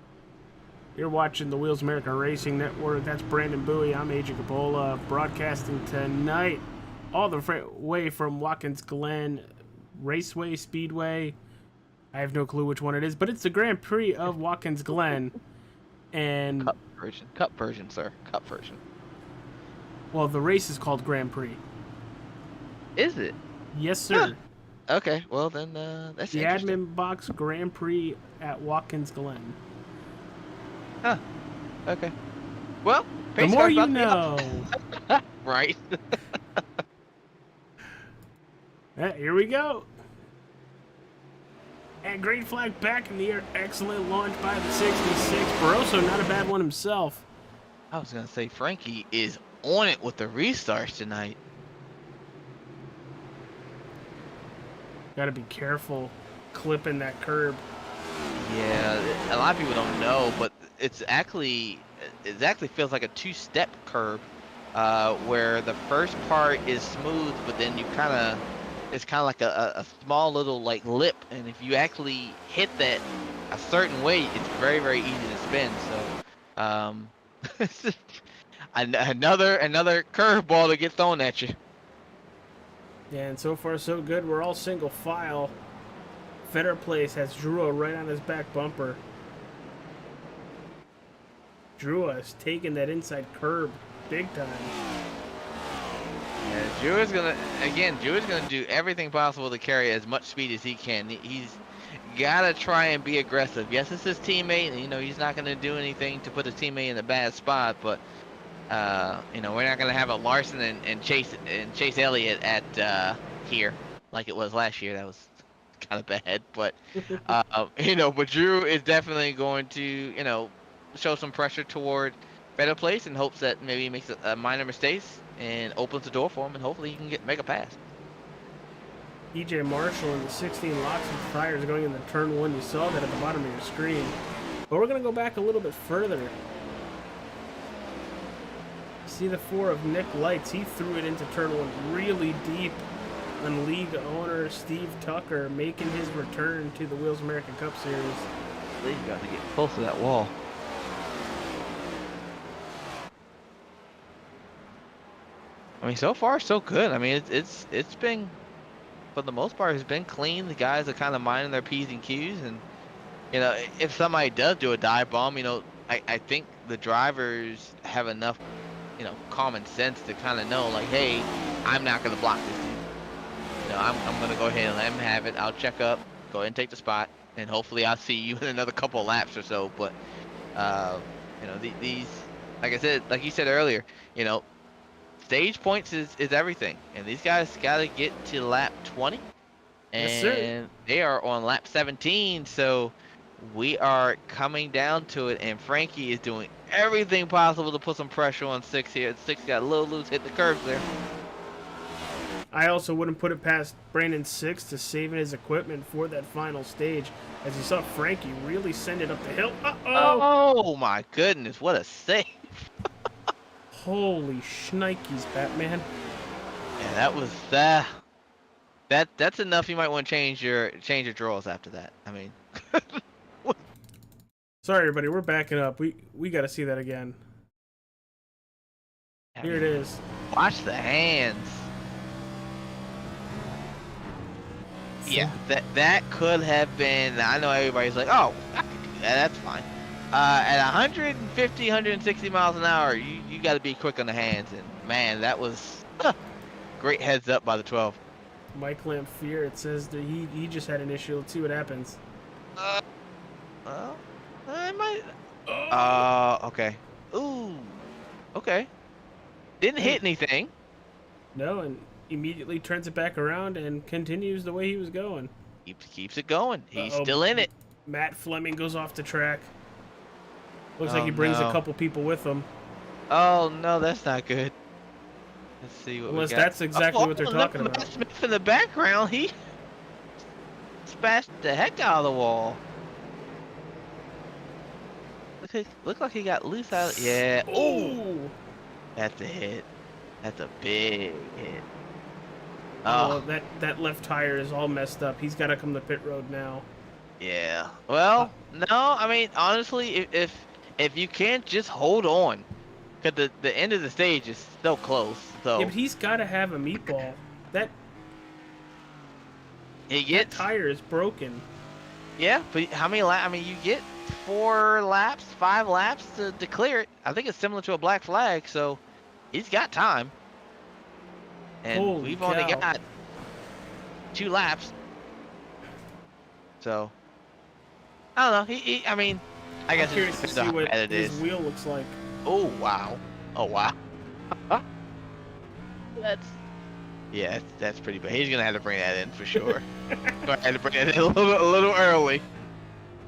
You're watching the Wheels America Racing Network. That's Brandon Bowie. I'm AJ Capola, broadcasting tonight all the way from Watkins Glen Raceway Speedway. I have no clue which one it is, but it's the Grand Prix of Watkins Glen. And, Cup version, sir. Cup version. well, the race is called Grand Prix. Is it? Yes, sir. Okay, well then that's The interesting. ADMINBOXX Grand Prix at Watkins Glen. Huh. Okay. Well, The pace more car's you about to be know. up. Right. Here we go. And green flag back in the air. Excellent launch by the 66. Barroso, not a bad one himself. I was gonna say Frankie is on it with the restarts tonight. Got to be careful clipping that curb. Yeah, a lot of people don't know, but it actually feels like a two-step curb, where the first part is smooth, but then it's kind of like a small little like lip, and if you actually hit that a certain way, it's very very easy to spin. So, another curveball to get thrown at you. Yeah, and so far so good. We're all single file. Fetter Place has Drua right on his back bumper. Drua is taking that inside curb big time. Yeah, Drew's gonna do everything possible to carry as much speed as he can. He's gotta try and be aggressive. Yes, it's his teammate, and he's not gonna do anything to put his teammate in a bad spot. But we're not gonna have a Larson and Chase Elliott at here like it was last year. That was kind of bad, but but Drew is definitely going to show some pressure toward Better Place in hopes that maybe he makes a minor mistakes and opens the door for him, and hopefully he can make a pass. EJ Marshall in the 16 locks with tires going into turn 1. You saw that at the bottom of your screen. But we're going to go back a little bit further. See the 4 of Nick Lights. He threw it into turn 1 really deep on league owner Steve Tucker making his return to the Wheels American Cup Series. He's got to get close to that wall. I mean, so far so good. I mean, it's been, for the most part, it's been clean. The guys are kind of minding their P's and Q's, and if somebody does do a dive bomb, I think the drivers have enough, common sense to kind of know, like, hey, I'm not gonna block this dude. I'm gonna go ahead and let him have it. I'll check up, go ahead and take the spot, and hopefully I'll see you in another couple of laps or so. But these, like I said, like you said earlier, stage points is everything, and these guys got to get to lap 20, and yes, they are on lap 17, so we are coming down to it, and Frankie is doing everything possible to put some pressure on 6 here. 6 got a little loose, hit the curves there. I also wouldn't put it past Brandon 6 to saving his equipment for that final stage, as you saw Frankie really send it up the hill. Oh my goodness, what a save. Holy shnikes, Batman. Yeah, that was that's enough. You might want to change your draws after that. I mean, sorry everybody, we're backing up. We got to see that again. Here it is. Watch the hands. Yeah, that could have been. I know everybody's like, oh, I could do that. That's fine. At 150, 160 miles an hour, you got to be quick on the hands, and man, that was great heads up by the 12. Mike Lamphere, it says that he just had an issue. Let's see what happens. Well, I might. Okay. Ooh. Okay. Didn't hit anything. No, and immediately turns it back around and continues the way he was going. Keeps it going. He's still in it. Matt Fleming goes off the track. Looks like he brings a couple people with him. Oh no, that's not good. Let's see what Unless we got. that's exactly what they're talking about. Matt Smith in the background, he smashed the heck out of the wall. Look like he got loose out. Yeah. Oh, that's a hit. That's a big hit. Oh, that left tire is all messed up. He's got to come to pit road now. Yeah. Well, no. I mean, honestly, if you can't just hold on, because the end of the stage is so close. So yeah, but he's got to have a meatball. That tire is broken. Yeah, but how many laps? I mean, you get 4 laps, 5 laps to clear it. I think it's similar to a black flag, so he's got time. And we've only got 2 laps. So I don't know. I mean, I guess curious to see what his wheel looks like. Oh wow! Oh wow! that's pretty bad. He's gonna have to bring that in for sure. Gonna have to bring it in a little early.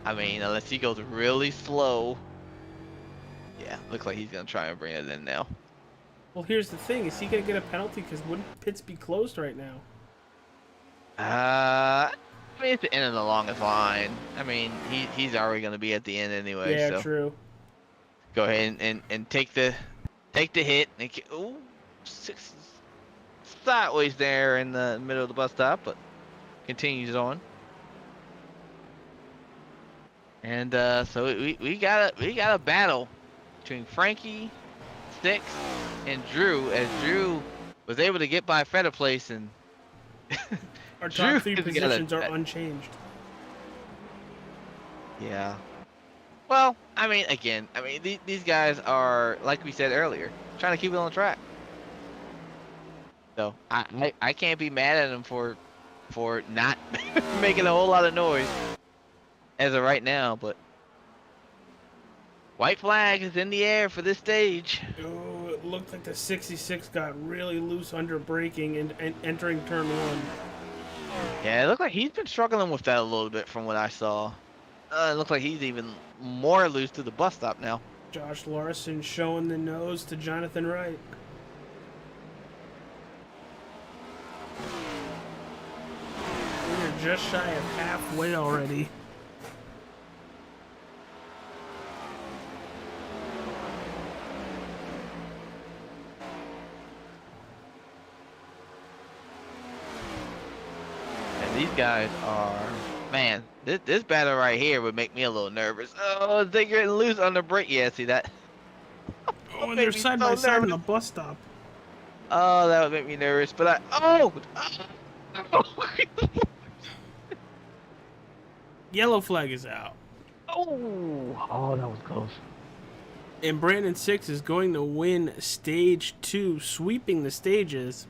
I mean, unless he goes really slow. Yeah, looks like he's gonna try and bring it in now. Well, here's the thing: is he gonna get a penalty? Because wouldn't pits be closed right now? I mean, it's the end of the longest line. I mean, he's already going to be at the end anyway. Yeah, so true. go ahead and take the hit. Ooh, sideways there in the middle of the bus stop, but continues on. And so we got a battle between Frankie, Six, and Drew, as Drew was able to get by Feta Place, and Our Drew top 3 has got positions a- are unchanged. yeah. Well, I mean, again, these guys are, like we said earlier, trying to keep it on track. So I can't be mad at them for not making a whole lot of noise as of right now, but white flag is in the air for this stage. Oh, it looked like the 66 got really loose under braking and entering turn 1. Yeah, it looked like he's been struggling with that a little bit from what I saw. It looks like he's even more loose to the bus stop now. Josh Larson showing the nose to Jonathan Wright. We're just shy of halfway already. And these guys are, man, this battle right here would make me a little nervous. Oh, they getting loose on the brake. Yeah, see that? Oh, and Made they're me side so by side on the nervous. bus stop. Oh, that would make me nervous. But Yellow flag is out. oh, that was close. And Brandon Six is going to win stage 2, sweeping the stages.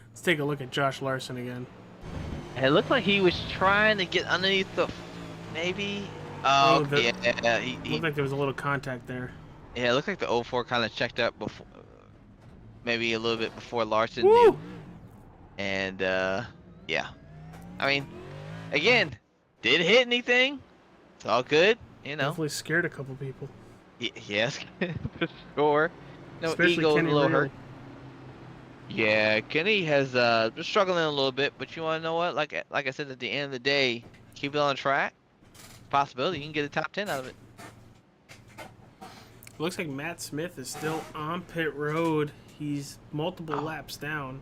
Let's take a look at Josh Larson again. It looked like he was trying to get underneath the, maybe. Oh, yeah. Looked like there was a little contact there. Yeah, it looked like the 04 kind of checked up before, maybe a little bit before Larson Woo! knew. And yeah, I mean, again, didn't hit anything. It's all good, you know. Definitely scared a couple people. Yes, for sure. No, Especially ego Kenny a little Real. hurt. Yeah, Kenny has been struggling a little bit, but you want to know what? Like I said, at the end of the day, keep it on track. Possibility you can get a top 10 out of it. Looks like Matt Smith is still on pit road. He's multiple laps down.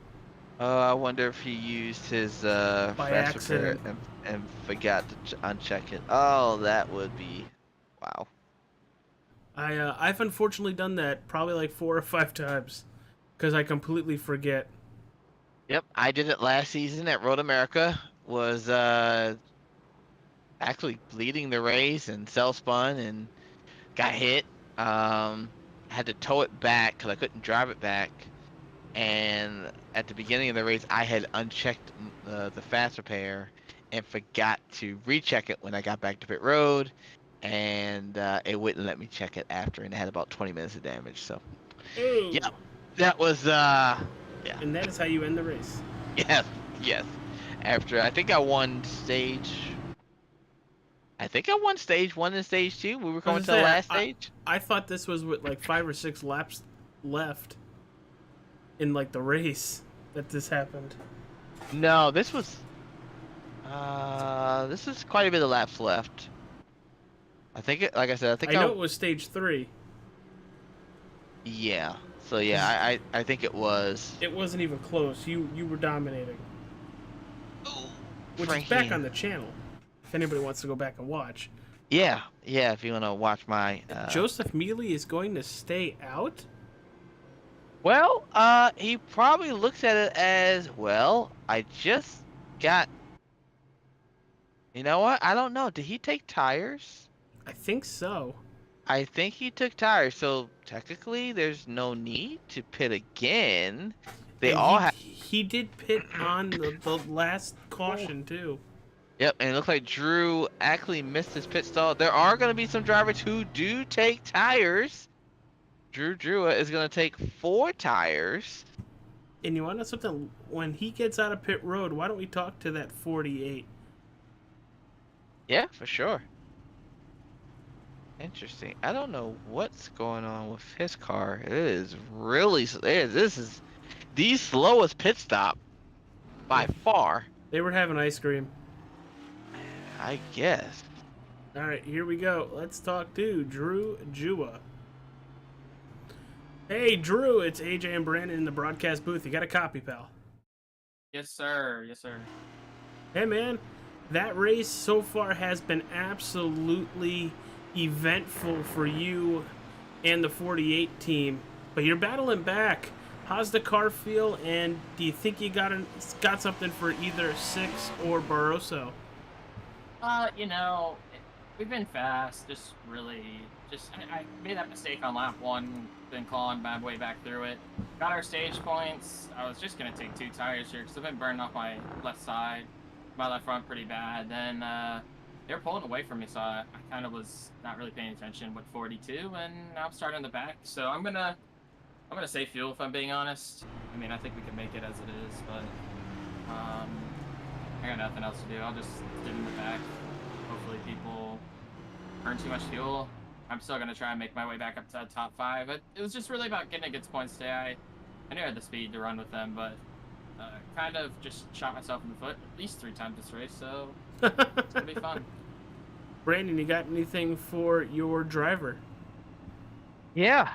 I wonder if he used his fast repair accident. and forgot to uncheck it. Oh, that would be, wow. I've unfortunately done that probably like 4 or 5 times because I completely forget. Yep, I did it last season at Road America. Was actually leading the race and cell spun and got hit. Had to tow it back because I couldn't drive it back. And at the beginning of the race, I had unchecked the fast repair and forgot to recheck it when I got back to pit road, and it wouldn't let me check it after, and it had about 20 minutes of damage. So, Ooh. yeah, that was yeah. And that is how you end the race. Yes. After I think I won stage. I think I won stage 1 and stage 2. We were going to the last stage. I thought this was with like 5 or 6 laps left in like the race that this happened. No, this was quite a bit of laps left. I think it, like I said, I know it was stage 3. Yeah. So yeah, I think it was. It wasn't even close. You were dominating. Which is back on the channel. If anybody wants to go back and watch. Yeah. If you want to watch my. Joseph Mealy is going to stay out. Well, he probably looks at it as, well, I just got. You know what? I don't know. Did he take tires? I think so. I think he took tires, so technically there's no need to pit again. They And all he, have. He did pit on the last caution too. Yep, and it looks like Drew actually missed his pit stall. There are going to be some drivers who do take tires. Drew is going to take 4 tires. And you want to know something? When he gets out of pit road, why don't we talk to that 48? Yeah, for sure. Interesting. I don't know what's going on with his car. It is really. This is the slowest pit stop by far. They were having ice cream. I guess. All right, here we go. Let's talk to Drew Jua. Hey, Drew, it's AJ and Brandon in the broadcast booth. You got a copy, pal? Yes, sir. Yes, sir. Hey, man, that race so far has been absolutely eventful for you and the 48 team, but you're battling back. How's the car feel, and do you think you got something for either Six or Barroso? We've been fast. I made that mistake on lap one, been clawing my way back through it. Got our stage points. I was just gonna take 2 tires here because I've been burning off my left side, my left front pretty bad. Then they were pulling away from me, so I kind of was not really paying attention with 42, and now I'm starting in the back. So I'm gonna save fuel if I'm being honest. I mean, I think we can make it as it is, but I got nothing else to do. I'll just sit in the back. Hopefully people burn too much fuel. I'm still going to try and make my way back up to the top 5. It was just really about getting a good points today. I knew I had the speed to run with them, but kind of just shot myself in the foot at least 3 times this race, so it's going to be fun. Brandon, you got anything for your driver? Yeah.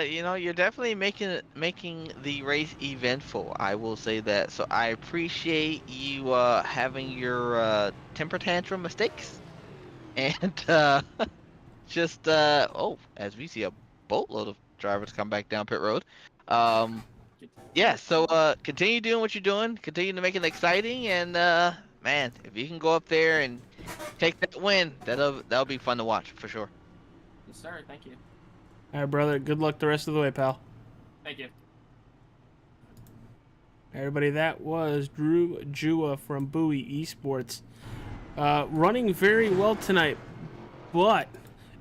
You're definitely making the race eventful. I will say that. So I appreciate you having your temper tantrum mistakes, and as we see a boatload of drivers come back down pit road. Yeah. So continue doing what you're doing. Continue to make it exciting, and man, if you can go up there and take that win, that'll be fun to watch for sure. Yes, sir. Thank you. All right, brother. Good luck the rest of the way, pal. Thank you. Everybody, that was Drew Jua from Bowie Esports. Running very well tonight, but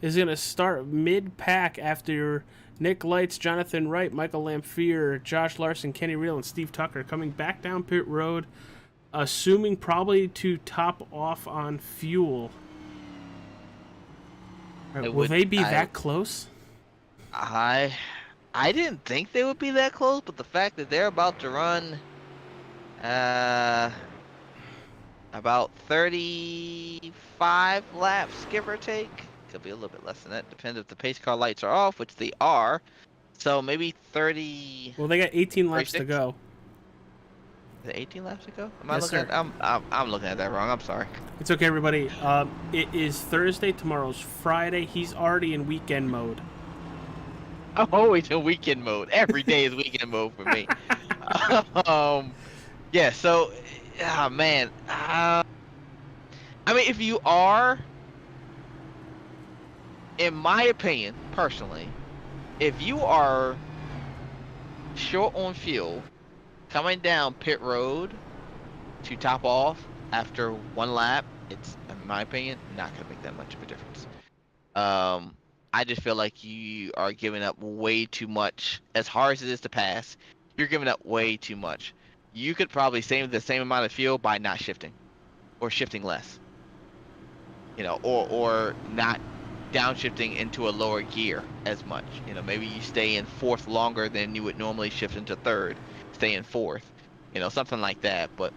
is going to start mid-pack after Nick Lights, Jonathan Wright, Michael Lamphere, Josh Larson, Kenny Reel, and Steve Tucker coming back down pit road, assuming probably to top off on fuel. All right, will they be that close? I didn't think they would be that close, but the fact that they're about to run about 35 laps, give or take. Could be a little bit less than that. Depends if the pace car lights are off, which they are. So maybe 30. Well, they got 18 laps 36? to go. Is it 18 laps to go? Yes, sir. I'm looking at that wrong. I'm sorry. It's okay, everybody. It is Thursday. Tomorrow's Friday. He's already in weekend mode. I'm always in weekend mode. Every day is weekend mode for me. Yeah. So, man. I mean, if you are, in my opinion, personally, if you are short on fuel, coming down pit road to top off after 1 lap, it's, in my opinion, not going to make that much of a difference. I just feel like you are giving up way too much. As hard as it is to pass, you're giving up way too much. You could probably save the same amount of fuel by not shifting, or shifting less. Or not downshifting into a lower gear as much. Maybe you stay in 4th longer than you would normally shift into 3rd. Stay in 4th. Something like that. But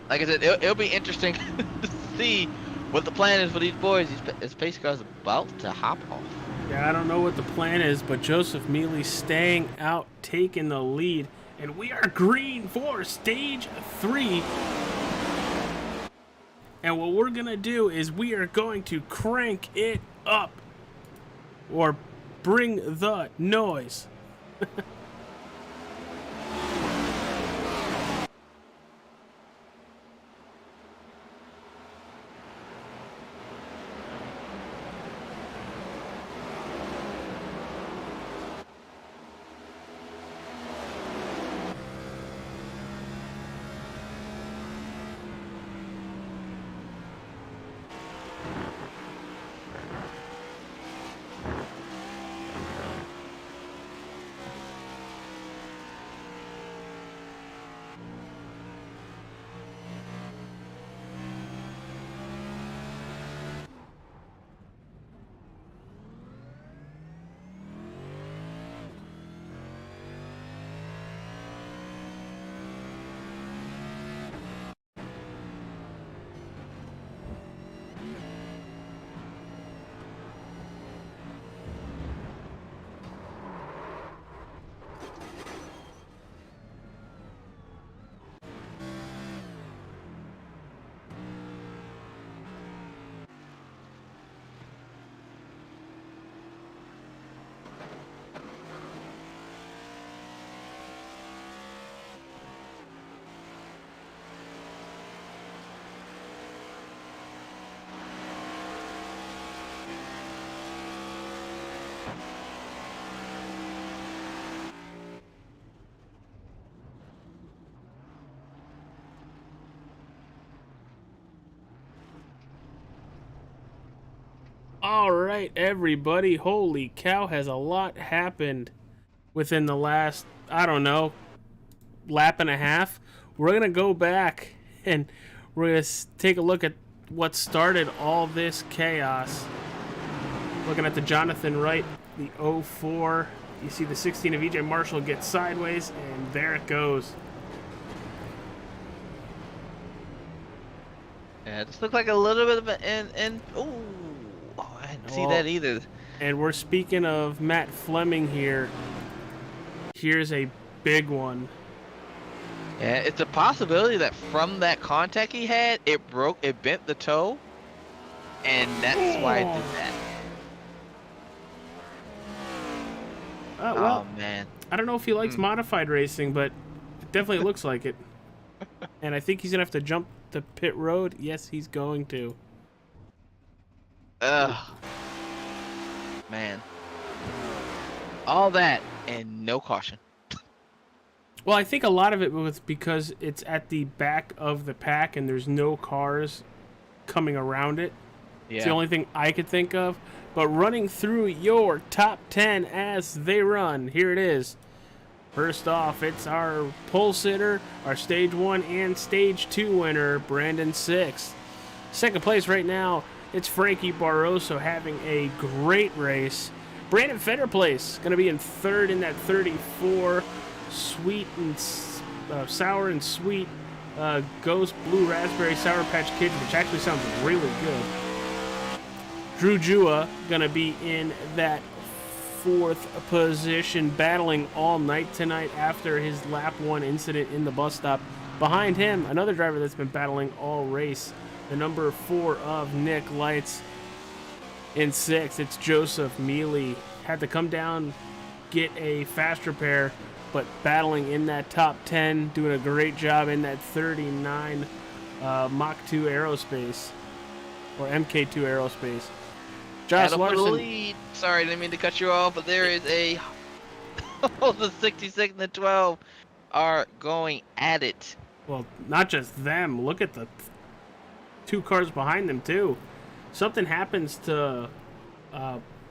like I said, it'll be interesting to see what the plan is for these boys. This pace car's about to hop off. Yeah, I don't know what the plan is, but Joseph Mealy staying out, taking the lead. And we are green for stage 3. And what we're going to do is we are going to crank it up. Or bring the noise. All right, everybody. Holy cow, has a lot happened within the last, I don't know, lap and a half. We're going to go back and we're going to take a look at what started all this chaos. Looking at the Jonathan Wright, the 04. You see the 16 of EJ Marshall get sideways, and there it goes. Yeah, this looked like a little bit of an ooh. Oh, I didn't see that either. And we're speaking of Matt Fleming here. Here's a big one. Yeah, it's a possibility that from that contact he had, it bent the toe, and that's why it did that. Well, oh man. I don't know if he likes modified racing, but it definitely looks like it. And I think he's gonna have to jump the pit road. Yes, he's going to. Ugh. Man. All that and no caution. Well, I think a lot of it was because it's at the back of the pack and there's no cars coming around it. Yeah. It's the only thing I could think of. But running through your top 10 as they run, here it is. First off, it's our pole sitter, our stage 1 and stage 2 winner, Brandon Six. Second place right now, it's Frankie Barroso having a great race. Brandon Fetterplace going to be in third in that 34 sweet and sour and sweet Ghost Blue Raspberry Sour Patch Kids, which actually sounds really good. Drew Jua going to be in that fourth position, battling all night tonight after his lap 1 incident in the bus stop. Behind him, another driver that's been battling all race, the number 4 of Nick Lights. In 6th, it's Joseph Mealy. Had to come down, get a fast repair, but battling in that top 10, doing a great job in that 39 Mach 2 Aerospace, or MK2 Aerospace. Josh Adam with the Larson. lead. Sorry, didn't mean to cut you off, but there is a the 66 and the 12 are going at it. Well, not just them. Look at the 2 cars behind them, too. Something happens to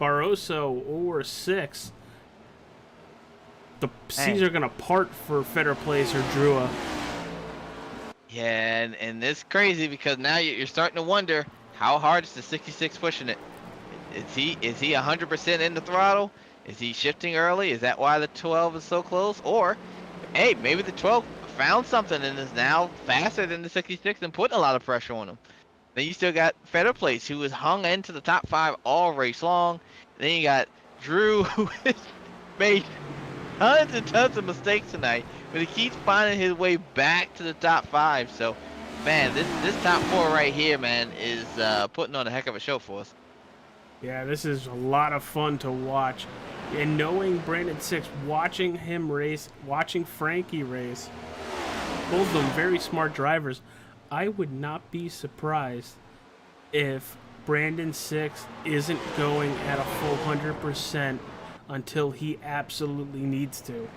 Barroso or Six. The C's are going to part for Fetter Place or Drua. Yeah, and it's crazy because now you're starting to wonder how hard is the 66 pushing it. Is he 100% in the throttle? Is he shifting early? Is that why the 12 is so close? Or, hey, maybe the 12 found something and is now faster than the 66 and putting a lot of pressure on him. Then you still got Fetter Place, who was hung into the top 5 all race long. Then you got Drew, who has made tons and tons of mistakes tonight, but he keeps finding his way back to the top 5. So, man, this top 4 right here, man, is putting on a heck of a show for us. Yeah, this is a lot of fun to watch. And knowing Brandon Six, watching him race, watching Frankie race, both of them very smart drivers, I would not be surprised if Brandon Six isn't going at a full 100% until he absolutely needs to.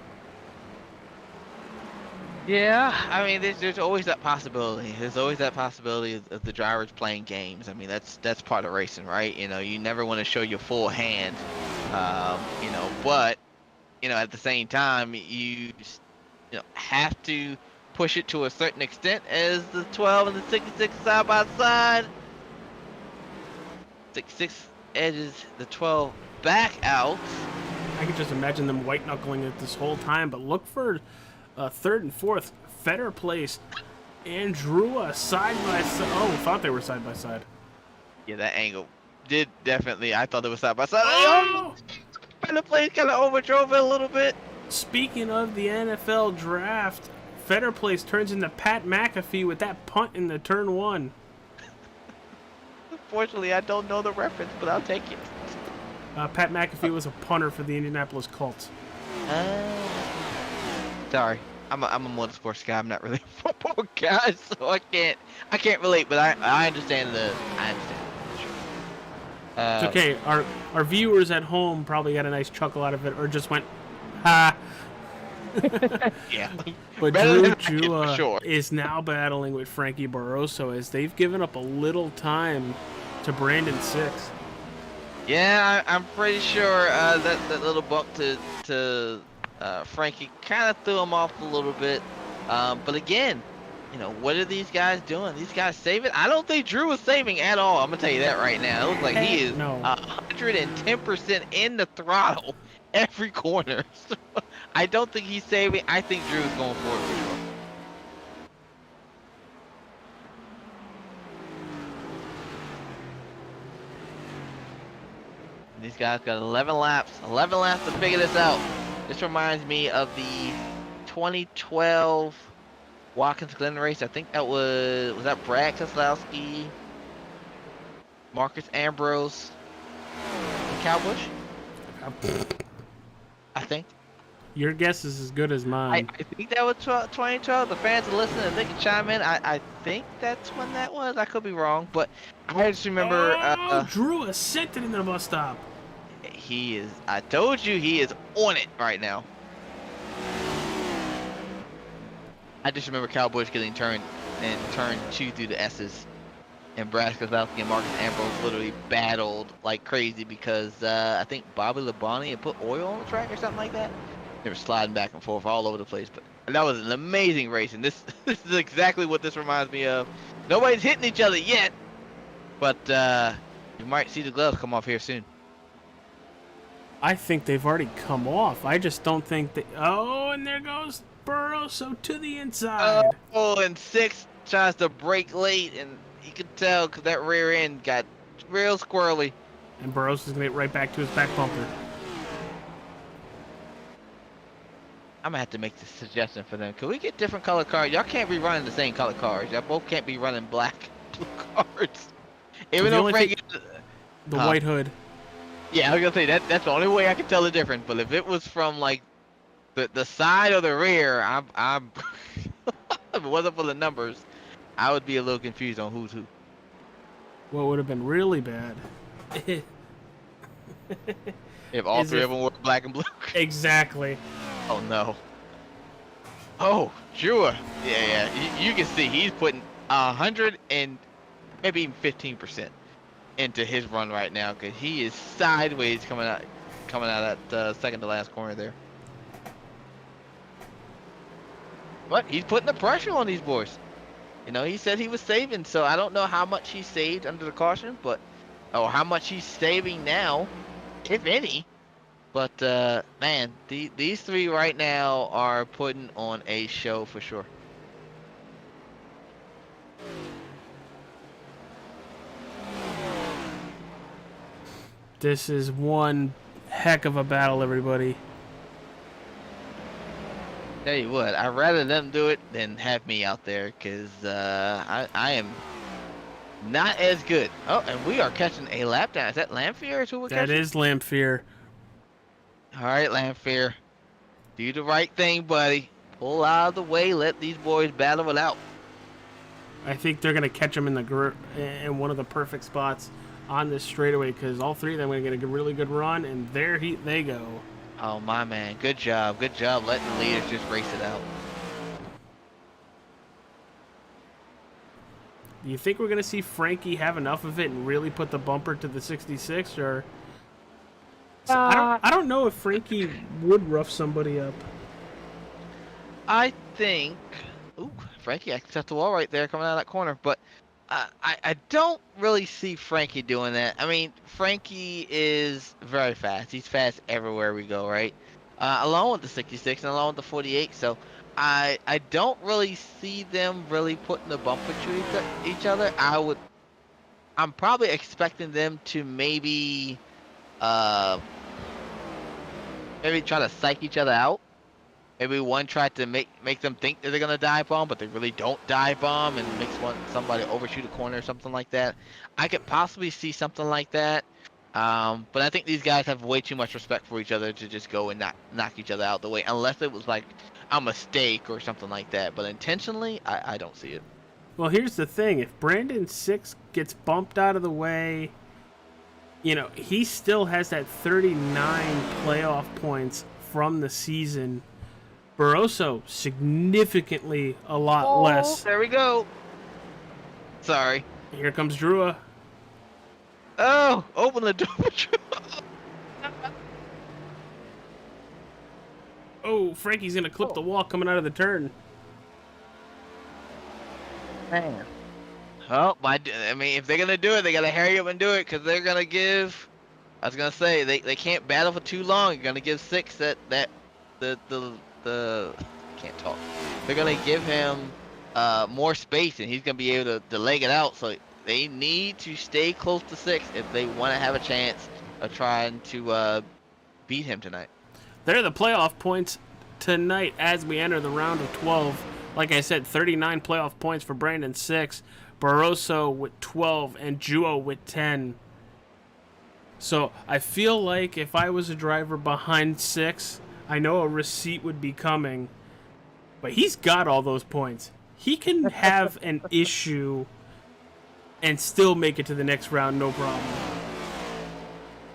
Yeah, I mean, there's always that possibility. There's always that possibility of the drivers playing games. I mean, that's part of racing, right? You know, you never want to show your full hand, you know, but, you know, at the same time, you have to push it to a certain extent as the 12 and the 66 side by side. 66 edges the 12 back out. I can just imagine them white knuckling it this whole time, but look for third and fourth, Fetter Place and Drua side by side. Oh, thought they were side by side. Yeah, that angle did definitely. I thought they were side by side. Oh! Fetter Place kind of overdrove it a little bit. Speaking of the NFL draft, Fetter Place turns into Pat McAfee with that punt in the turn 1. Unfortunately, I don't know the reference, but I'll take it. Pat McAfee was a punter for the Indianapolis Colts. Sorry, I'm a motorsports guy. I'm not really a football guy, so I can't relate. But I understand the. It's okay. Our viewers at home probably got a nice chuckle out of it, or just went, ha. Yeah. But Better Drew than I can, for sure. is now battling with Frankie Barroso as they've given up a little time to Brandon Six. Yeah, I'm pretty sure that little bump to Frankie kind of threw him off a little bit. But again, what are these guys doing? These guys saving? I don't think Drew was saving at all. I'm gonna tell you that right now. It looks like he Heck is no. 110% in the throttle every corner. So, I don't think he's saving. I think Drew is going for it for sure. These guys got 11 laps. 11 laps to figure this out. This reminds me of the 2012 Watkins Glen race. I think that was that Brad Keselowski, Marcus Ambrose, and Kyle Busch? I think. Your guess is as good as mine. I think that was 2012. The fans are listening and they can chime in. I think that's when that was. I could be wrong, but I just remember. Drew ascended into the bus stop. He is. I told you he is on it right now. I just remember Kyle Busch getting turned two through the S's, and Brad Keselowski and Marcus Ambrose literally battled like crazy because I think Bobby Labonte had put oil on the track or something like that. They were sliding back and forth all over the place, but that was an amazing race, and this is exactly what this reminds me of. Nobody's hitting each other yet, but you might see the gloves come off here soon. I think they've already come off. I just don't think that. Oh, and there goes Burroso to the inside. Oh, and 6 tries to brake late, and you could tell because that rear end got real squirrely. And Burrows is going to get right back to his back bumper. I'm gonna have to make this suggestion for them. Can we get different color cars? Y'all can't be running the same color cars. Y'all both can't be running black blue cars. Even though Frank, the white hood. Yeah, I was gonna say that's the only way I can tell the difference. But if it was from like the side or the rear, I'm if it wasn't for the numbers, I would be a little confused on who's who. What would have been really bad? If all three of them were black and blue. Exactly. Oh no. Oh, sure. Yeah. You can see he's putting 100 and maybe even 15% into his run right now because he is sideways coming out that second to last corner there. But he's putting the pressure on these boys. He said he was saving, so I don't know how much he saved under the caution, or how much he's saving now, if any. But man, these three right now are putting on a show for sure. This is one heck of a battle, everybody. Tell you what, I'd rather them do it than have me out there, because I am not as good. Oh, and we are catching a lap down. Is that Lamphere? Is who we're catching? That is Lamphere. All right, Lamphere. Do the right thing, buddy. Pull out of the way. Let these boys battle it out. I think they're going to catch him in one of the perfect spots on this straightaway because all three of them are going to get a really good run, and there they go. Oh, my man. Good job. Good job letting the leaders just race it out. Do you think we're going to see Frankie have enough of it and really put the bumper to the 66, or... I don't know if Frankie would rough somebody up. I think... Ooh, Frankie actually set the wall right there coming out of that corner. But I don't really see Frankie doing that. I mean, Frankie is very fast. He's fast everywhere we go, right? Along with the 66 and along with the 48. So I don't really see them really putting the bumper to each other. I'm probably expecting them to maybe try to psych each other out. Maybe one tried to make them think that they're gonna dive bomb, but they really don't dive bomb and makes somebody overshoot a corner or something like that. I could possibly see something like that. But I think these guys have way too much respect for each other to just go and knock each other out the way, unless it was like a mistake or something like that. But intentionally, I don't see it. Well, here's the thing: if Brandon 6 gets bumped out of the way, he still has that 39 playoff points from the season. Burroso significantly a lot less. There we go. Sorry. Here comes Drua. Oh, open the door. Oh, Frankie's gonna clip Oh. the wall coming out of the turn. Man. Oh, I mean, if they're gonna do it, they gotta hurry up and do it, because they're gonna give. I was gonna say they can't battle for too long. You're gonna give Six the can't talk. They're gonna give him more space, and he's gonna be able to leg it out. So they need to stay close to Six if they want to have a chance of trying to beat him tonight. They're the playoff points tonight as we enter the round of 12. Like I said, 39 playoff points for Brandon 6, Barroso with 12, and Juo with 10. So I feel like if I was a driver behind 6, I know a receipt would be coming, but he's got all those points. He can have an issue and still make it to the next round, no problem.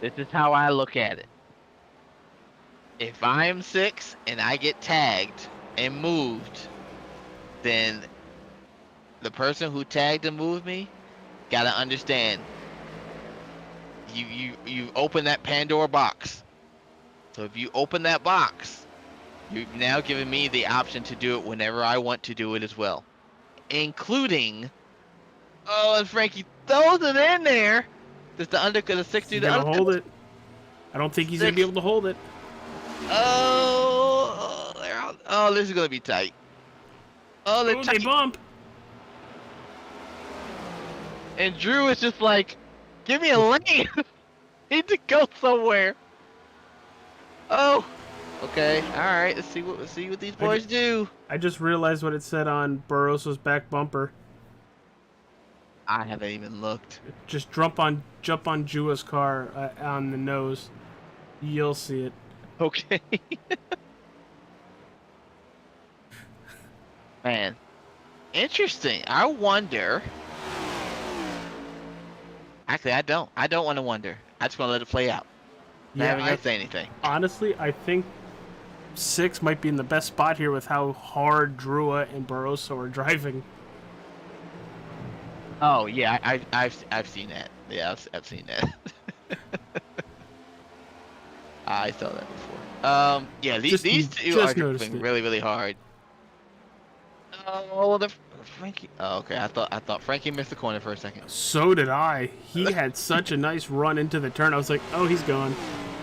This is how I look at it. If I'm 6 and I get tagged and moved, then the person who tagged and moved me gotta understand. You open that Pandora box. So if you open that box, you've now given me the option to do it whenever I want to do it as well, including. Oh, and Frankie throws it in there. Does the undercut of 6 do He's the gonna undercut? hold it. I don't think he's gonna be able to hold it. Oh, they're out. Oh, this is gonna be tight. Oh, they're Oh, tight. they bump. And Drew is just like, give me a lane. Need to go somewhere. Oh, okay. All right. Let's see what these boys do. I just realized what it said on Barroso's back bumper. I haven't even looked. Just jump on Jua's car on the nose. You'll see it. Okay. Man, interesting. I wonder. Actually, I don't. I don't want to wonder. I just want to let it play out. Not even gonna say anything. Honestly, I think 6 might be in the best spot here with how hard Drua and Barroso are driving. Oh yeah, I've seen that. Yeah, I've seen that. I saw that before. Yeah, these two are driving really hard. Oh, well, Frankie. Oh, okay. I thought Frankie missed the corner for a second. So did I. He had such a nice run into the turn. I was like, oh, he's gone.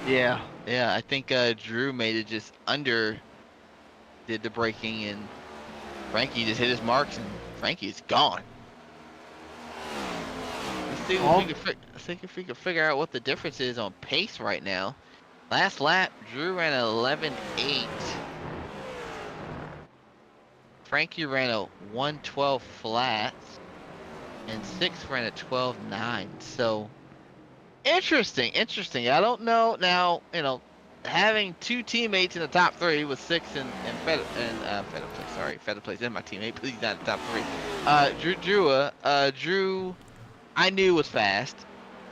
Yeah. I think Drew made it just did the braking, and Frankie just hit his marks, and Frankie's gone. Let's see if we can figure out what the difference is on pace right now. Last lap, Drew ran an 11.8. Frankie ran a 1:12 flat, and 6 ran a 12.9. So interesting. I don't know now. Having 2 teammates in the top 3 with 6 and Fedderplace. Sorry, Fedderplace is my teammate, but he's not in the top 3. Drew, I knew was fast.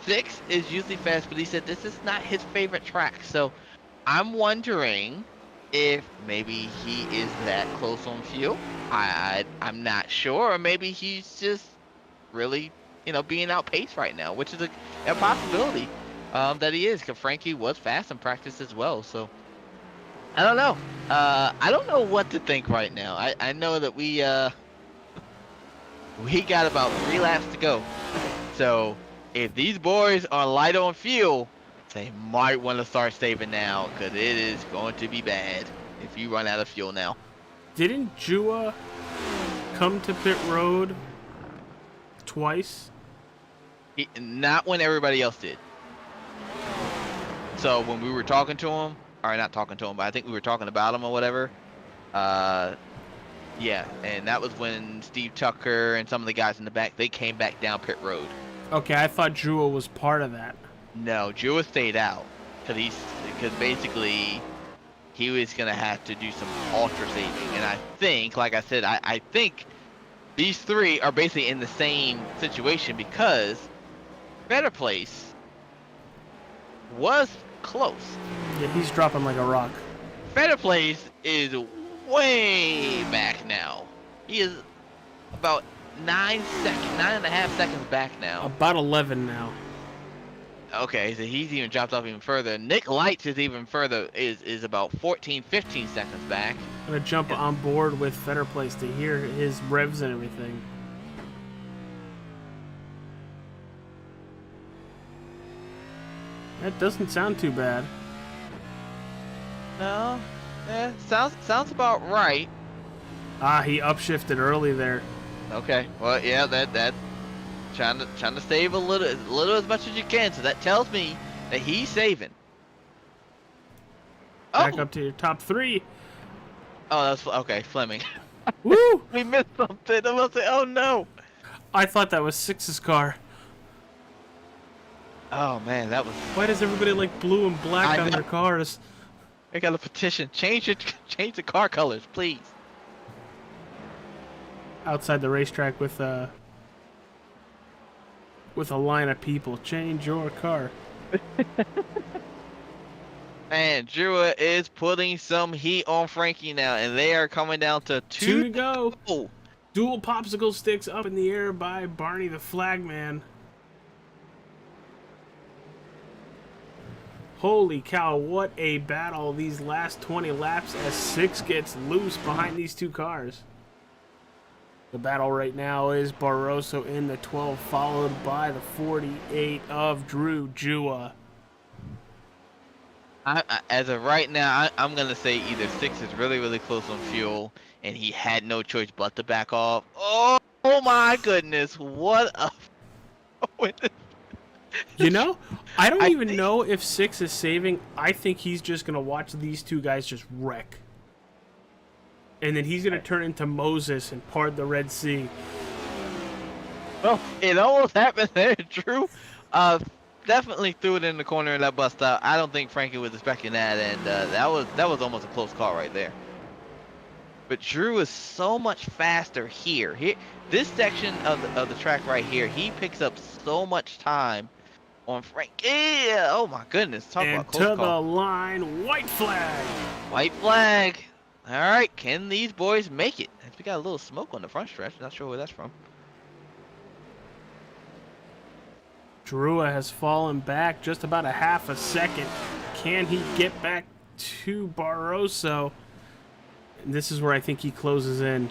6 is usually fast, but he said this is not his favorite track. So I'm wondering if maybe he is that close on fuel. I'm not sure, or maybe he's just really being outpaced right now, which is a possibility that he is, because Frankie was fast in practice as well. So I don't know. I don't know what to think right now. I know that we got about 3 laps to go. So if these boys are light on fuel, they might want to start saving now, because it is going to be bad if you run out of fuel now. Didn't Jua come to pit road twice? Not when everybody else did. So when we were talking to him, or not talking to him, but I think we were talking about him or whatever. Yeah, and that was when Steve Tucker and some of the guys in the back, they came back down pit road. Okay, I thought Jua was part of that. No, Jua stayed out because basically he was gonna have to do some ultra saving, and I think, like I said, I think these 3 are basically in the same situation, because Better Place was close. Yeah, he's dropping like a rock. Better Place is way back now. He is about 9.5 seconds back now. About 11 now. Okay, so he's even dropped off even further. Nick Lights is even further, is about 14, 15 seconds back. I'm gonna jump on board with Fetter Place to hear his revs and everything. That doesn't sound too bad. No, yeah, sounds about right. Ah, he upshifted early there. Okay, well, yeah, that trying to save a little as much as you can. So that tells me that he's saving. Back up to your top 3. Oh, that's okay, Fleming. Woo! We missed something. I'm about to say, oh no. I thought that was Six's car. Oh man, that was. Why does everybody like blue and black I on know. their cars? I got a petition. Change the car colors, please. Outside the racetrack with a line of people. Change your car. Man, Drewa is putting some heat on Frankie now, and they are coming down to 2 to go. Oh, Dual popsicle sticks up in the air by Barney the Flagman. Holy cow, what a battle these last 20 laps as Six gets loose behind these 2 cars. The battle right now is Barroso in the 12, followed by the 48 of Drew Jua. as of right now, I'm gonna say either Six is really close on fuel, and he had no choice but to back off. Oh my goodness, what a! You know, I don't I even think- know if Six is saving. I think he's just going to watch these 2 guys just wreck. And then he's going to turn into Moses and part the Red Sea. Well, it almost happened there, Drew. Definitely threw it in the corner of that bus stop. I don't think Frankie was expecting that, and that was almost a close call right there. But Drew is so much faster here. This section of the track right here, he picks up so much time on Frankie. Yeah, oh my goodness, talk And about to close the call. line, white flag. White flag. All right, can these boys make it? We got a little smoke on the front stretch. Not sure where that's from. Drua has fallen back just about a half a second. Can he get back to Barroso? And this is where I think he closes in.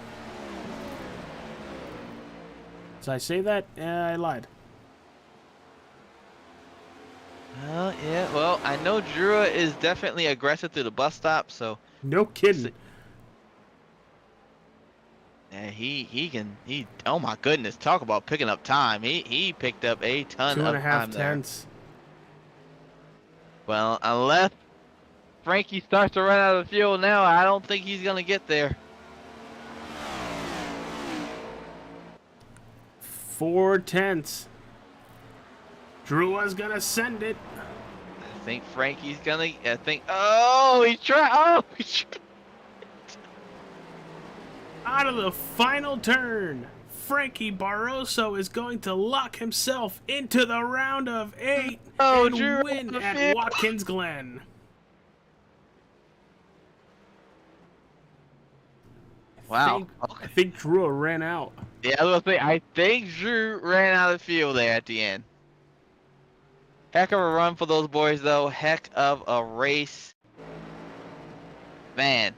Did I say that? I lied. Yeah, well, I know Drua is definitely aggressive through the bus stop, so No kidding. yeah, he oh my goodness, talk about picking up time. He picked up a ton of 2.5 time there. tenths. Well, unless Frankie starts to run out of fuel now, I don't think he's gonna get there. 4 tenths. Drua's gonna send it. I think Frankie's gonna. I think. Oh, he tried. Oh, he tried. Out of the final turn, Frankie Barroso is going to lock himself into the round of 8 Oh, and Drew, win the at field. Watkins Glen. Wow. I think Drew ran out. Yeah, I was gonna say. I think Drew ran out of fuel there at the end. Heck of a run for those boys, though. Heck of a race. Man.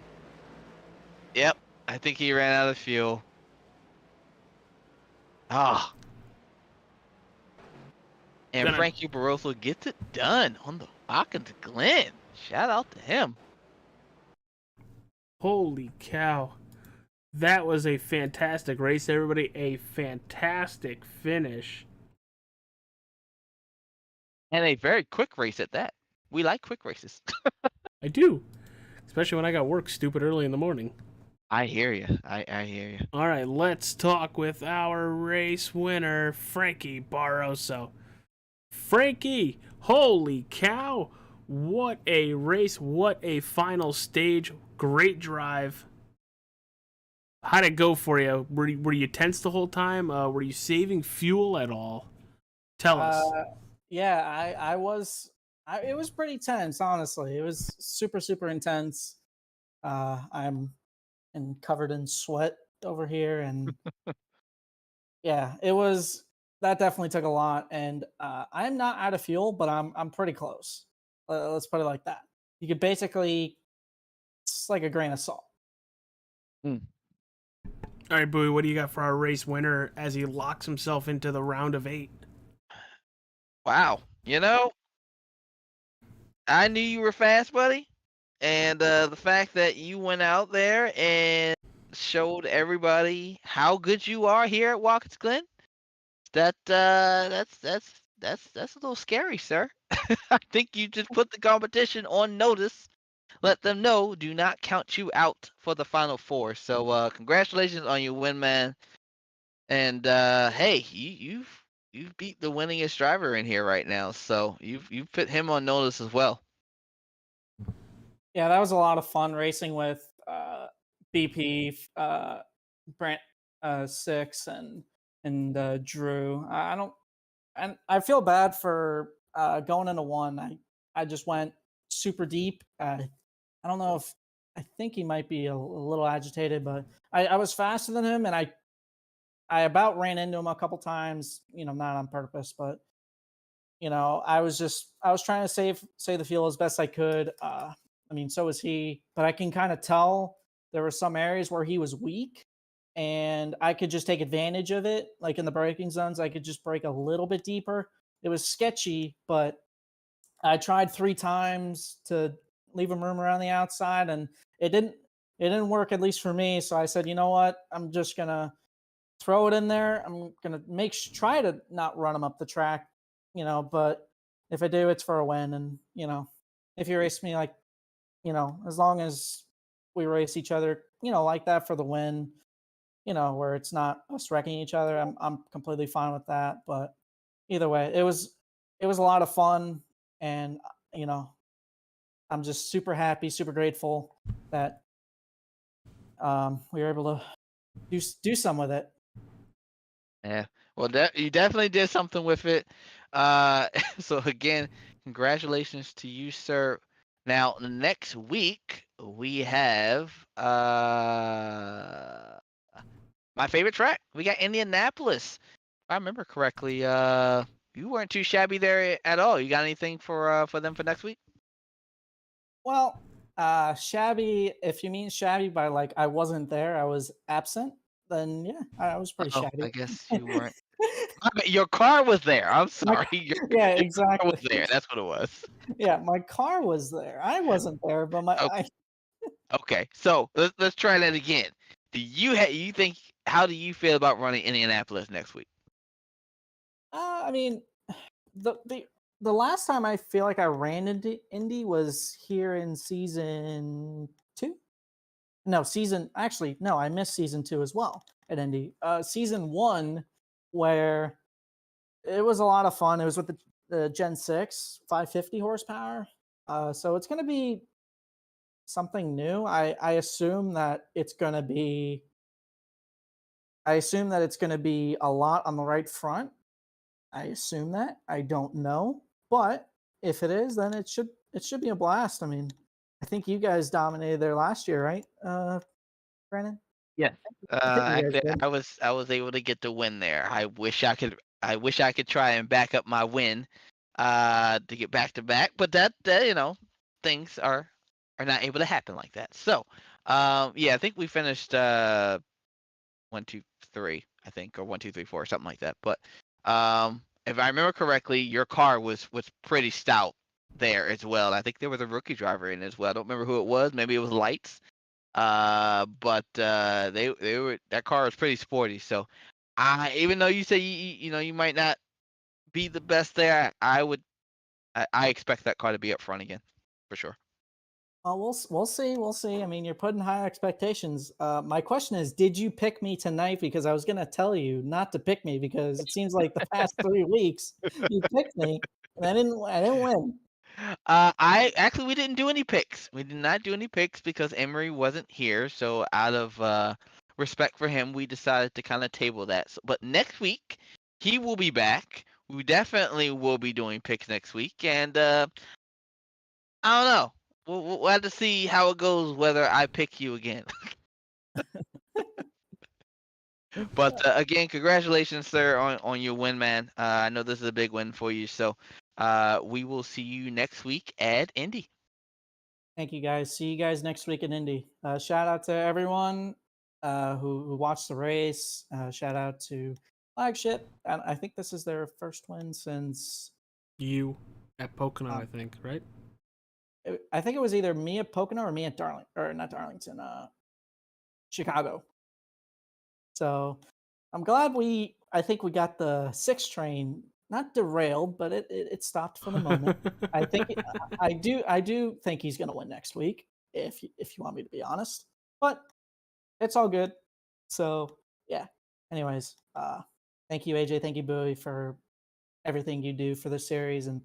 Yep. I think he ran out of fuel. Ah. And Gonna- Frankie Barroso gets it done on the Watkins Glen. Shout out to him. Holy cow. That was a fantastic race, everybody. A fantastic finish. And a very quick race at that. We like quick races. I do. Especially when I got work stupid early in the morning. I hear you. I hear you. All right, let's talk with our race winner, Frankie Barroso. Frankie, holy cow. What a race. What a final stage. Great drive. How'd it go for you? Were you tense the whole time? Were you saving fuel at all? Tell us. Yeah, I was. It was pretty tense, honestly. It was super intense. I'm covered in sweat over here, and yeah, it was that definitely took a lot, and I'm not out of fuel, but I'm pretty close. Let's put it like that. You could basically, it's like a grain of salt. All right, Bowie, what do you got for our race winner as he locks himself into the round of 8? Wow. I knew you were fast, buddy. And the fact that you went out there and showed everybody how good you are here at Watkins Glen, that's a little scary, sir. I think you just put the competition on notice. Let them know, do not count you out for the final 4. So congratulations on your win, man. And hey, you've beat the winningest driver in here right now, so you've put him on notice as well. Yeah, that was a lot of fun racing with BP, Brent 6, and Drew. I don't, and I feel bad for going into 1. I just went super deep. I don't know if I think he might be a little agitated, but I was faster than him, and I about ran into him a couple times. Not on purpose, but I was trying to save the fuel as best I could. I mean, so was he, but I can kind of tell there were some areas where he was weak, and I could just take advantage of it. Like in the braking zones, I could just brake a little bit deeper. It was sketchy, but I tried 3 times to leave him room around the outside, and it didn't work, at least for me. So I said, you know what? I'm just gonna throw it in there. I'm gonna try to not run him up the track, but if I do, it's for a win. And if you race me like, as long as we race each other, like that for the win, where it's not us wrecking each other, I'm completely fine with that. But either way, it was a lot of fun, and I'm just super happy, super grateful that we were able to do some with it. Yeah. Well, you definitely did something with it. So again, congratulations to you, sir. Now, next week we have my favorite track. We got Indianapolis. If I remember correctly, you weren't too shabby there at all. You got anything for them for next week? Well, shabby. If you mean shabby by like I wasn't there, I was absent. Then yeah, I was pretty Oh, shabby. I guess you weren't. Your car was there. I'm sorry. Yeah, Your car exactly. was there. That's what it was. Yeah, my car was there. I wasn't there, but Okay, so let's try that again. You think, how do you feel about running Indianapolis next week? I mean, the the the last time I feel like I ran into Indy was here in season 2. No, I missed season 2 as well at Indy. Season 1, where it was a lot of fun. It was with the Gen 6 550 horsepower. So it's going to be something new. I assume that it's going to be. I assume that it's going to be a lot on the right front. I assume that. I don't know, but if it is, then it should be a blast. I mean, I think you guys dominated there last year, right, Brandon? Yes. I think you guys Actually, did. I was able to get the win there. I wish I could try and back up my win, to get back to back, but that things are not able to happen like that. So, yeah, I think we finished 1, 2, 3, I think, or 1, 2, 3, 4, something like that. But if I remember correctly, your car was pretty stout there as well. I think there was a rookie driver in as well. I don't remember who it was. Maybe it was Lights. But they were that car was pretty sporty. So even though you say you might not be the best there, I expect that car to be up front again, for sure. Well, we'll see. We'll see. I mean, you're putting high expectations. My question is, did you pick me tonight? Because I was going to tell you not to pick me because it seems like the past 3 weeks you picked me and I didn't win. We didn't do any picks. We did not do any picks because Emery wasn't here. So out of respect for him, we decided to kind of table that. But next week he will be back. We definitely will be doing picks next week, and I don't know. We'll have to see how it goes whether I pick you again. But again, congratulations, sir, on your win, man. I know this is a big win for you. So we will see you next week at Indy. Thank you, guys. See you guys next week in Indy. Shout out to everyone who watched the race. Shout out to Flagship. I think this is their first win since. You at Pocono, I think, right? I think it was either me at Pocono or me at Chicago. So I'm glad I think we got the 6 train not derailed, but it stopped for the moment. I think I do think he's going to win next week, if you want me to be honest. But it's all good. So yeah. Anyways, thank you, AJ. Thank you, Bowie, for everything you do for the series and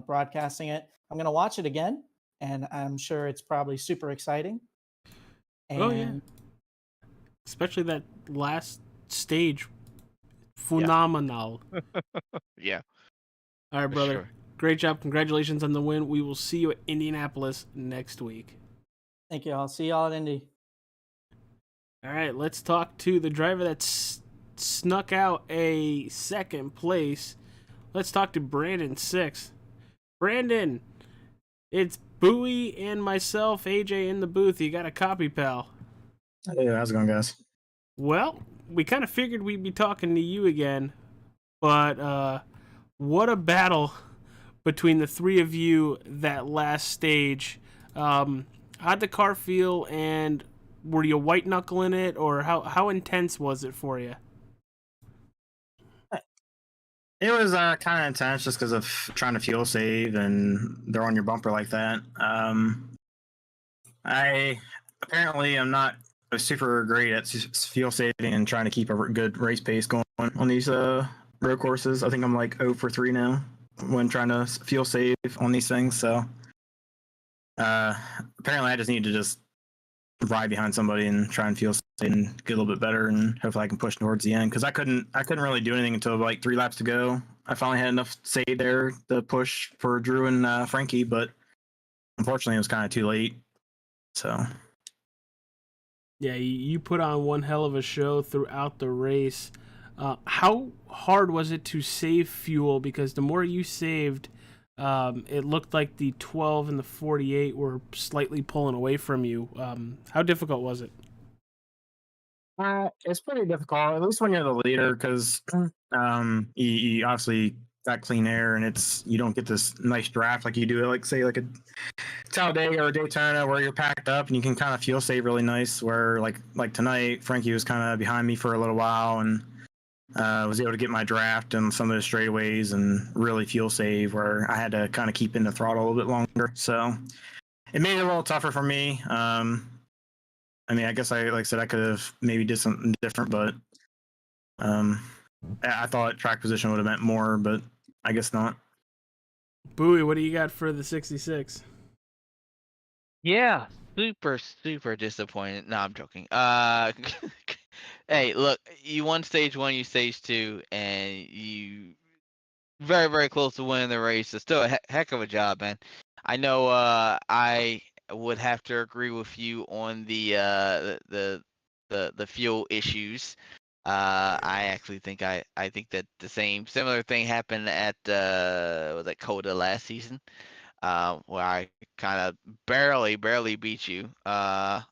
broadcasting it. I'm going to watch it again, and I'm sure it's probably super exciting. And Oh yeah. Especially that last stage. Phenomenal. Yeah. All right, brother. Sure. Great job. Congratulations on the win. We will see you at Indianapolis next week. Thank you. I'll see y'all at Indy. All right, let's talk to the driver that snuck out a second place. Let's talk to Brandon 6. Brandon, it's Bowie and myself, AJ, in the booth. You got a copy, pal? Hey, how's it going, guys? Well, we kind of figured we'd be talking to you again, but what a battle between the three of you that last stage. How'd the car feel, and were you white knuckling it, or how intense was it for you? It was kind of intense just because of trying to fuel save and they're on your bumper like that. I apparently am not super great at fuel saving and trying to keep a good race pace going on these road courses. I think I'm like 0 for 3 now when trying to fuel save on these things. So apparently I just need to just ride behind somebody and try and fuel save and get a little bit better, and hopefully I can push towards the end, because I couldn't really do anything until like 3 laps to go. I finally had enough save there to push for Drew and Frankie, but unfortunately it was kind of too late. So yeah, you put on one hell of a show throughout the race. How hard was it to save fuel? Because the more you saved, it looked like the 12 and the 48 were slightly pulling away from you. How difficult was it? it's pretty difficult, at least when you're the leader, because you obviously got clean air, and you don't get this nice draft like you do, like say like a Talladega or a Daytona, where you're packed up and you can kind of fuel save really nice. Where like tonight, Frankie was kind of behind me for a little while, and was able to get my draft and some of the straightaways and really fuel save, where I had to kind of keep in the throttle a little bit longer. So it made it a little tougher for me. I mean, I guess like I said, I could have maybe did something different, but I thought track position would have meant more, but I guess not. Bowie, what do you got for the 66? Yeah, super disappointed. No, I'm joking. Hey, look, you won stage 1, you stage 2, and you very close to winning the race. It's still a heck of a job, man. I know I would have to agree with you on the fuel issues. I actually think I think that the similar thing happened at was it Coda last season, where I kind of barely beat you on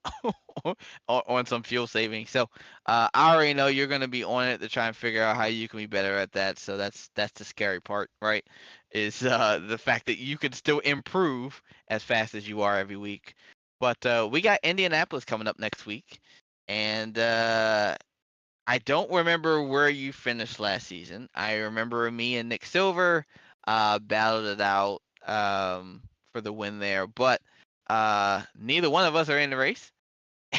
some fuel saving. So I already know you're going to be on it to try and figure out how you can be better at that. So that's the scary part, right? Is the fact that you can still improve as fast as you are every week. But we got Indianapolis coming up next week, and I don't remember where you finished last season. I remember me and Nick Silver battled it out for the win there, but neither one of us are in the race.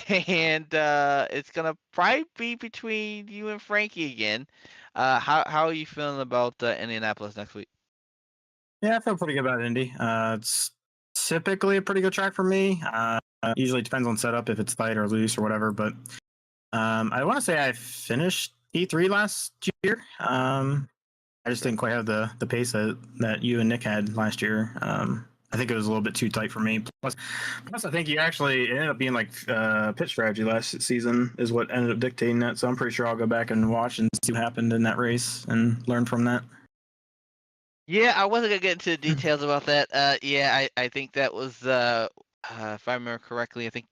And it's gonna probably be between you and Frankie again. How are you feeling about Indianapolis next week? Yeah, I feel pretty good about Indy. It's typically a pretty good track for me. Usually depends on setup, if it's tight or loose or whatever. But I want to say I finished E3 last year. I just didn't quite have the pace that you and Nick had last year. I I think it was a little bit too tight for me. Plus I think you actually it ended up being like pit strategy last season is what ended up dictating that. So I'm pretty sure I'll go back and watch and see what happened in that race and learn from that. Yeah, I wasn't gonna get into the details about that. Yeah, I think that was if I remember correctly, I think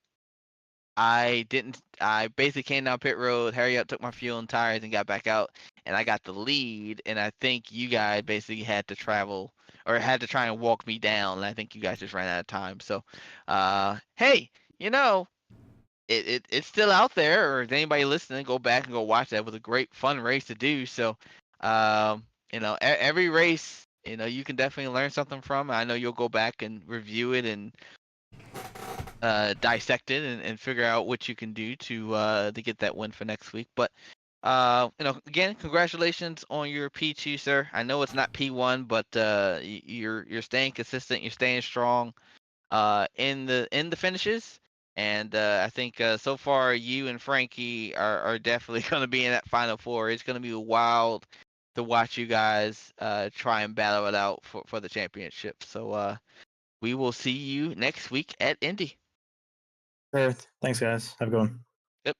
I didn't. I basically came down pit road, hurry up, took my fuel and tires, and got back out, and I got the lead. And I think you guys basically had to travel or had to try and walk me down. And I think you guys just ran out of time. So, hey, it's still out there. Or if anybody listening, go back and go watch that. It was a great, fun race to do. So, every race, you can definitely learn something from. I know you'll go back and review it and dissect it and figure out what you can do to get that win for next week. But again, congratulations on your P2, sir. I know it's not P1, but you're staying consistent. You're staying strong in the finishes. And I think so far you and Frankie are definitely going to be in that final four. It's going to be wild to watch you guys try and battle it out for the championship. So we will see you next week at Indy. Thanks, guys. Have a good one. Yep.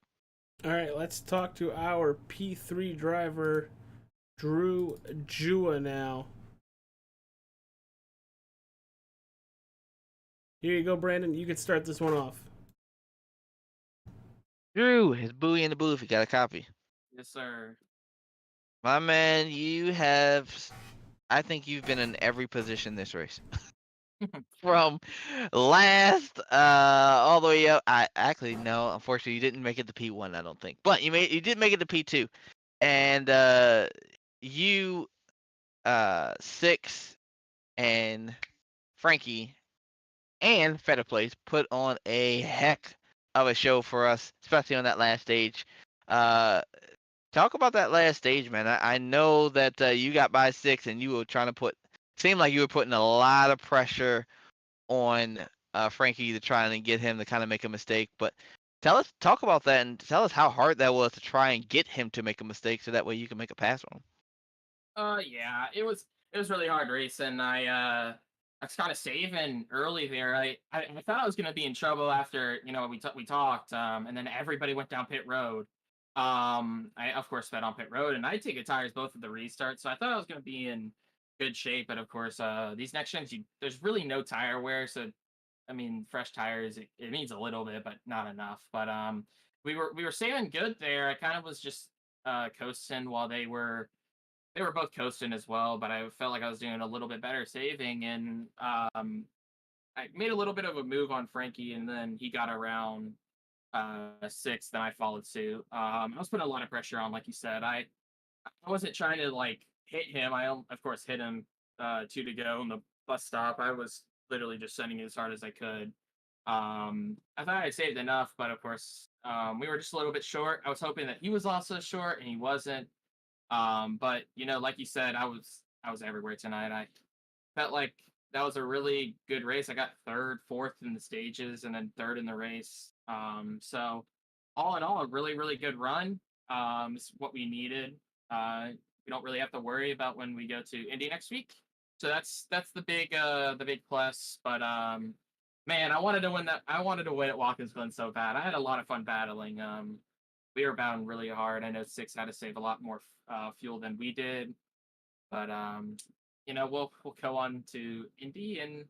All right, let's talk to our P3 driver, Drew Jua now. Here you go, Brandon. You can start this one off. Drew, his buoy in the booth. You got a copy. Yes, sir. My man, I think you've been in every position this race. From last all the way up. I actually no, unfortunately you didn't make it to P1, I don't think. But you did make it to P2. And you 6 and Frankie and Feta Place put on a heck of a show for us, especially on that last stage. Talk about that last stage, man. I know that you got by 6 and you were trying to seemed like you were putting a lot of pressure on Frankie to try and get him to kind of make a mistake. But talk about that and tell us how hard that was to try and get him to make a mistake so that way you can make a pass on him. Yeah, it was really hard racing. I was kind of saving early there. I thought I was gonna be in trouble after we talked, and then everybody went down pit road. I of course sped on pit road, and I take tires both at the restart, so I thought I was gonna be in good shape. But of course, these next gens, there's really no tire wear, so I mean, fresh tires it means a little bit, but not enough. But we were saving good there. I kind of was just coasting while they were both coasting as well, but I felt like I was doing a little bit better saving, and I made a little bit of a move on Frankie, and then he got around 6, then I followed suit. I was putting a lot of pressure on, like you said. I wasn't trying to like hit him. I of course hit him 2 to go in the bus stop. I was literally just sending it as hard as I could. I thought I saved enough, but of course we were just a little bit short. I was hoping that he was also short, and he wasn't. But like you said, I was everywhere tonight. I felt like that was a really good race. I got 3rd, 4th in the stages, and then 3rd in the race. So all in all, a really, really good run. It's what we needed. We don't really have to worry about when we go to Indy next week. So that's the big plus. But man, I wanted to win that. I wanted to win at Watkins Glen so bad. I had a lot of fun battling. We were battling really hard. I know 6 had to save a lot more fuel than we did, but we'll go on to Indy and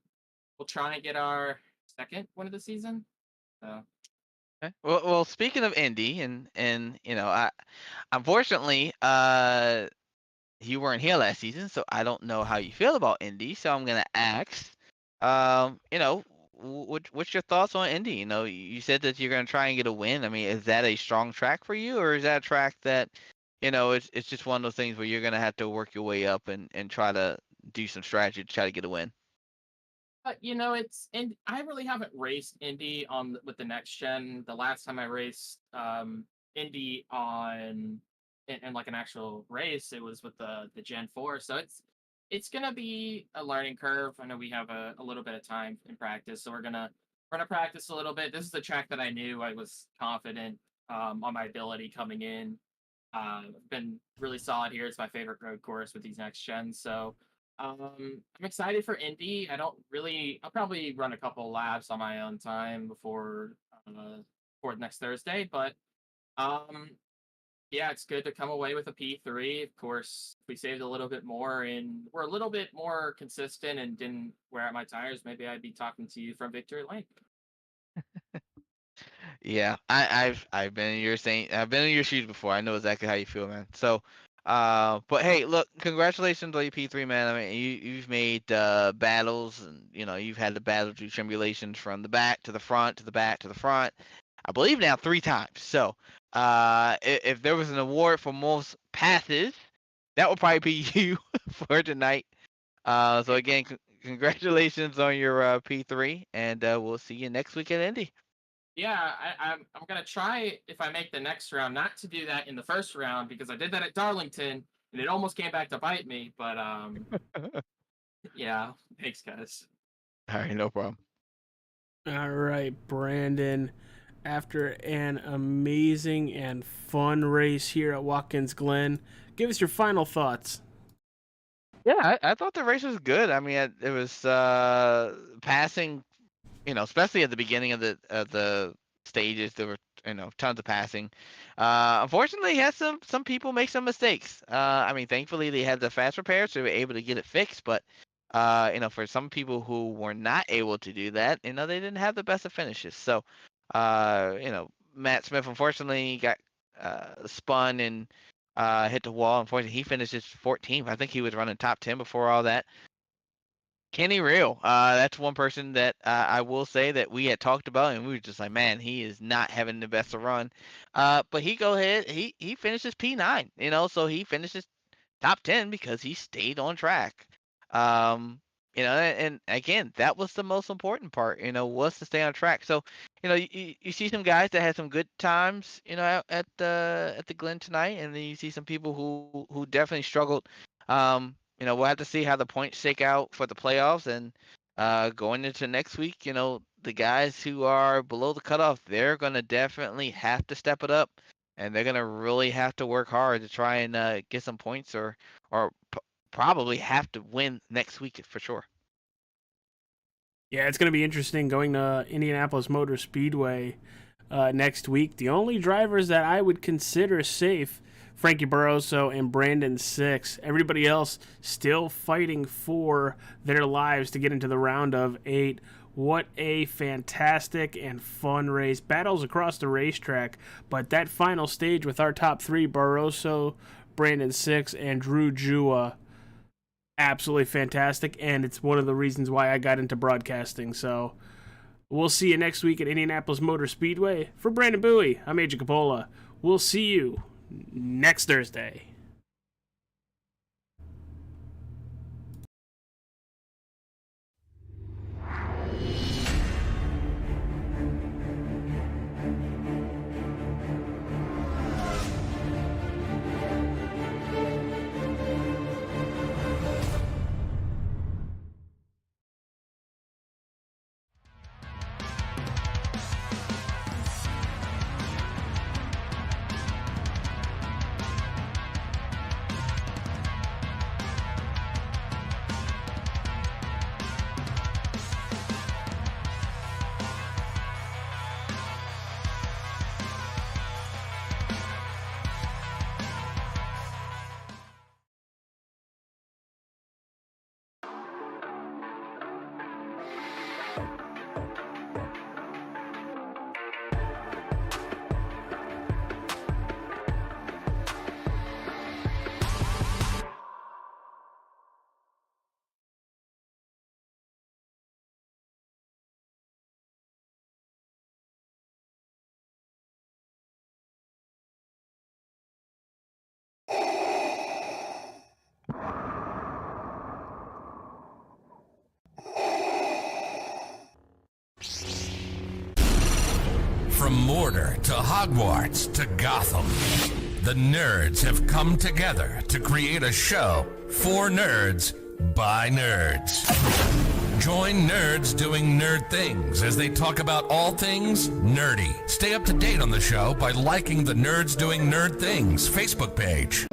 we'll try and get our 2nd win of the season. So. Okay. Well, speaking of Indy, and I unfortunately you weren't here last season, so I don't know how you feel about Indy. So I'm gonna ask, what's your thoughts on Indy? You said that you're gonna try and get a win. I mean, is that a strong track for you, or is that a track that, it's just one of those things where you're gonna have to work your way up and try to do some strategy to try to get a win? And I really haven't raced Indy with the next gen. The last time I raced Indy in like an actual race, it was with the Gen 4. So it's gonna be a learning curve. I know we have a little bit of time in practice, so we're gonna practice a little bit. This is the track that I knew I was confident on my ability coming in. Been really solid here. It's my favorite road course with these next gens. So I'm excited for Indy. I'll probably run a couple laps on my own time for next Thursday, but um, yeah, it's good to come away with a P3. Of course, if we saved a little bit more and we're a little bit more consistent and didn't wear out my tires, maybe I'd be talking to you from Victory Lane. Yeah, I've been in I've been in your shoes before. I know exactly how you feel, man. So, but hey, look, congratulations on your P3, man. I mean, you've made battles, and you've had to battle through tribulations from the back to the front to the back to the front. I believe now 3 times. So, if there was an award for most passes, that would probably be you for tonight. So again, congratulations on your P3, and we'll see you next week at Indy. Yeah, I'm gonna try if I make the next round not to do that in the first round because I did that at Darlington and it almost came back to bite me. But yeah, thanks guys. All right, no problem. All right, Brandon. After an amazing and fun race here at Watkins Glen, give us your final thoughts. Yeah, I thought the race was good. I mean, it was passing, especially at the beginning of the stages. There were tons of passing. Unfortunately, had some people make some mistakes. I mean, thankfully they had the fast repair, so they were able to get it fixed. But for some people who were not able to do that, they didn't have the best of finishes. So, Matt Smith unfortunately got spun and hit the wall. Unfortunately, he finished 14th. I think he was running top 10 before all that. Kenny Real, that's one person that I will say that we had talked about, and we were just like, man, he is not having the best of run. But he finishes P9, so he finishes top 10 because he stayed on track. And again, that was the most important part, was to stay on track. So, you see some guys that had some good times, at the Glen tonight, and then you see some people who definitely struggled. We'll have to see how the points shake out for the playoffs, and going into next week, the guys who are below the cutoff, they're gonna definitely have to step it up, and they're gonna really have to work hard to try and get some points, or probably have to win next week for sure. Yeah, it's going to be interesting going to Indianapolis Motor Speedway next week. The only drivers that I would consider safe, Frankie Barroso and Brandon Six. Everybody else still fighting for their lives to get into the round of 8. What a fantastic and fun race. Battles across the racetrack, but that final stage with our top 3, Barroso, Brandon Six, and Drew Jua, absolutely fantastic, and it's one of the reasons why I got into broadcasting. So we'll see you next week at Indianapolis Motor Speedway. For Brandon Bowie, I'm Agent Capola. We'll see you next Thursday. From Mordor to Hogwarts to Gotham, the nerds have come together to create a show for nerds by nerds. Join nerds doing nerd things as they talk about all things nerdy. Stay up to date on the show by liking the Nerds Doing Nerd Things Facebook page.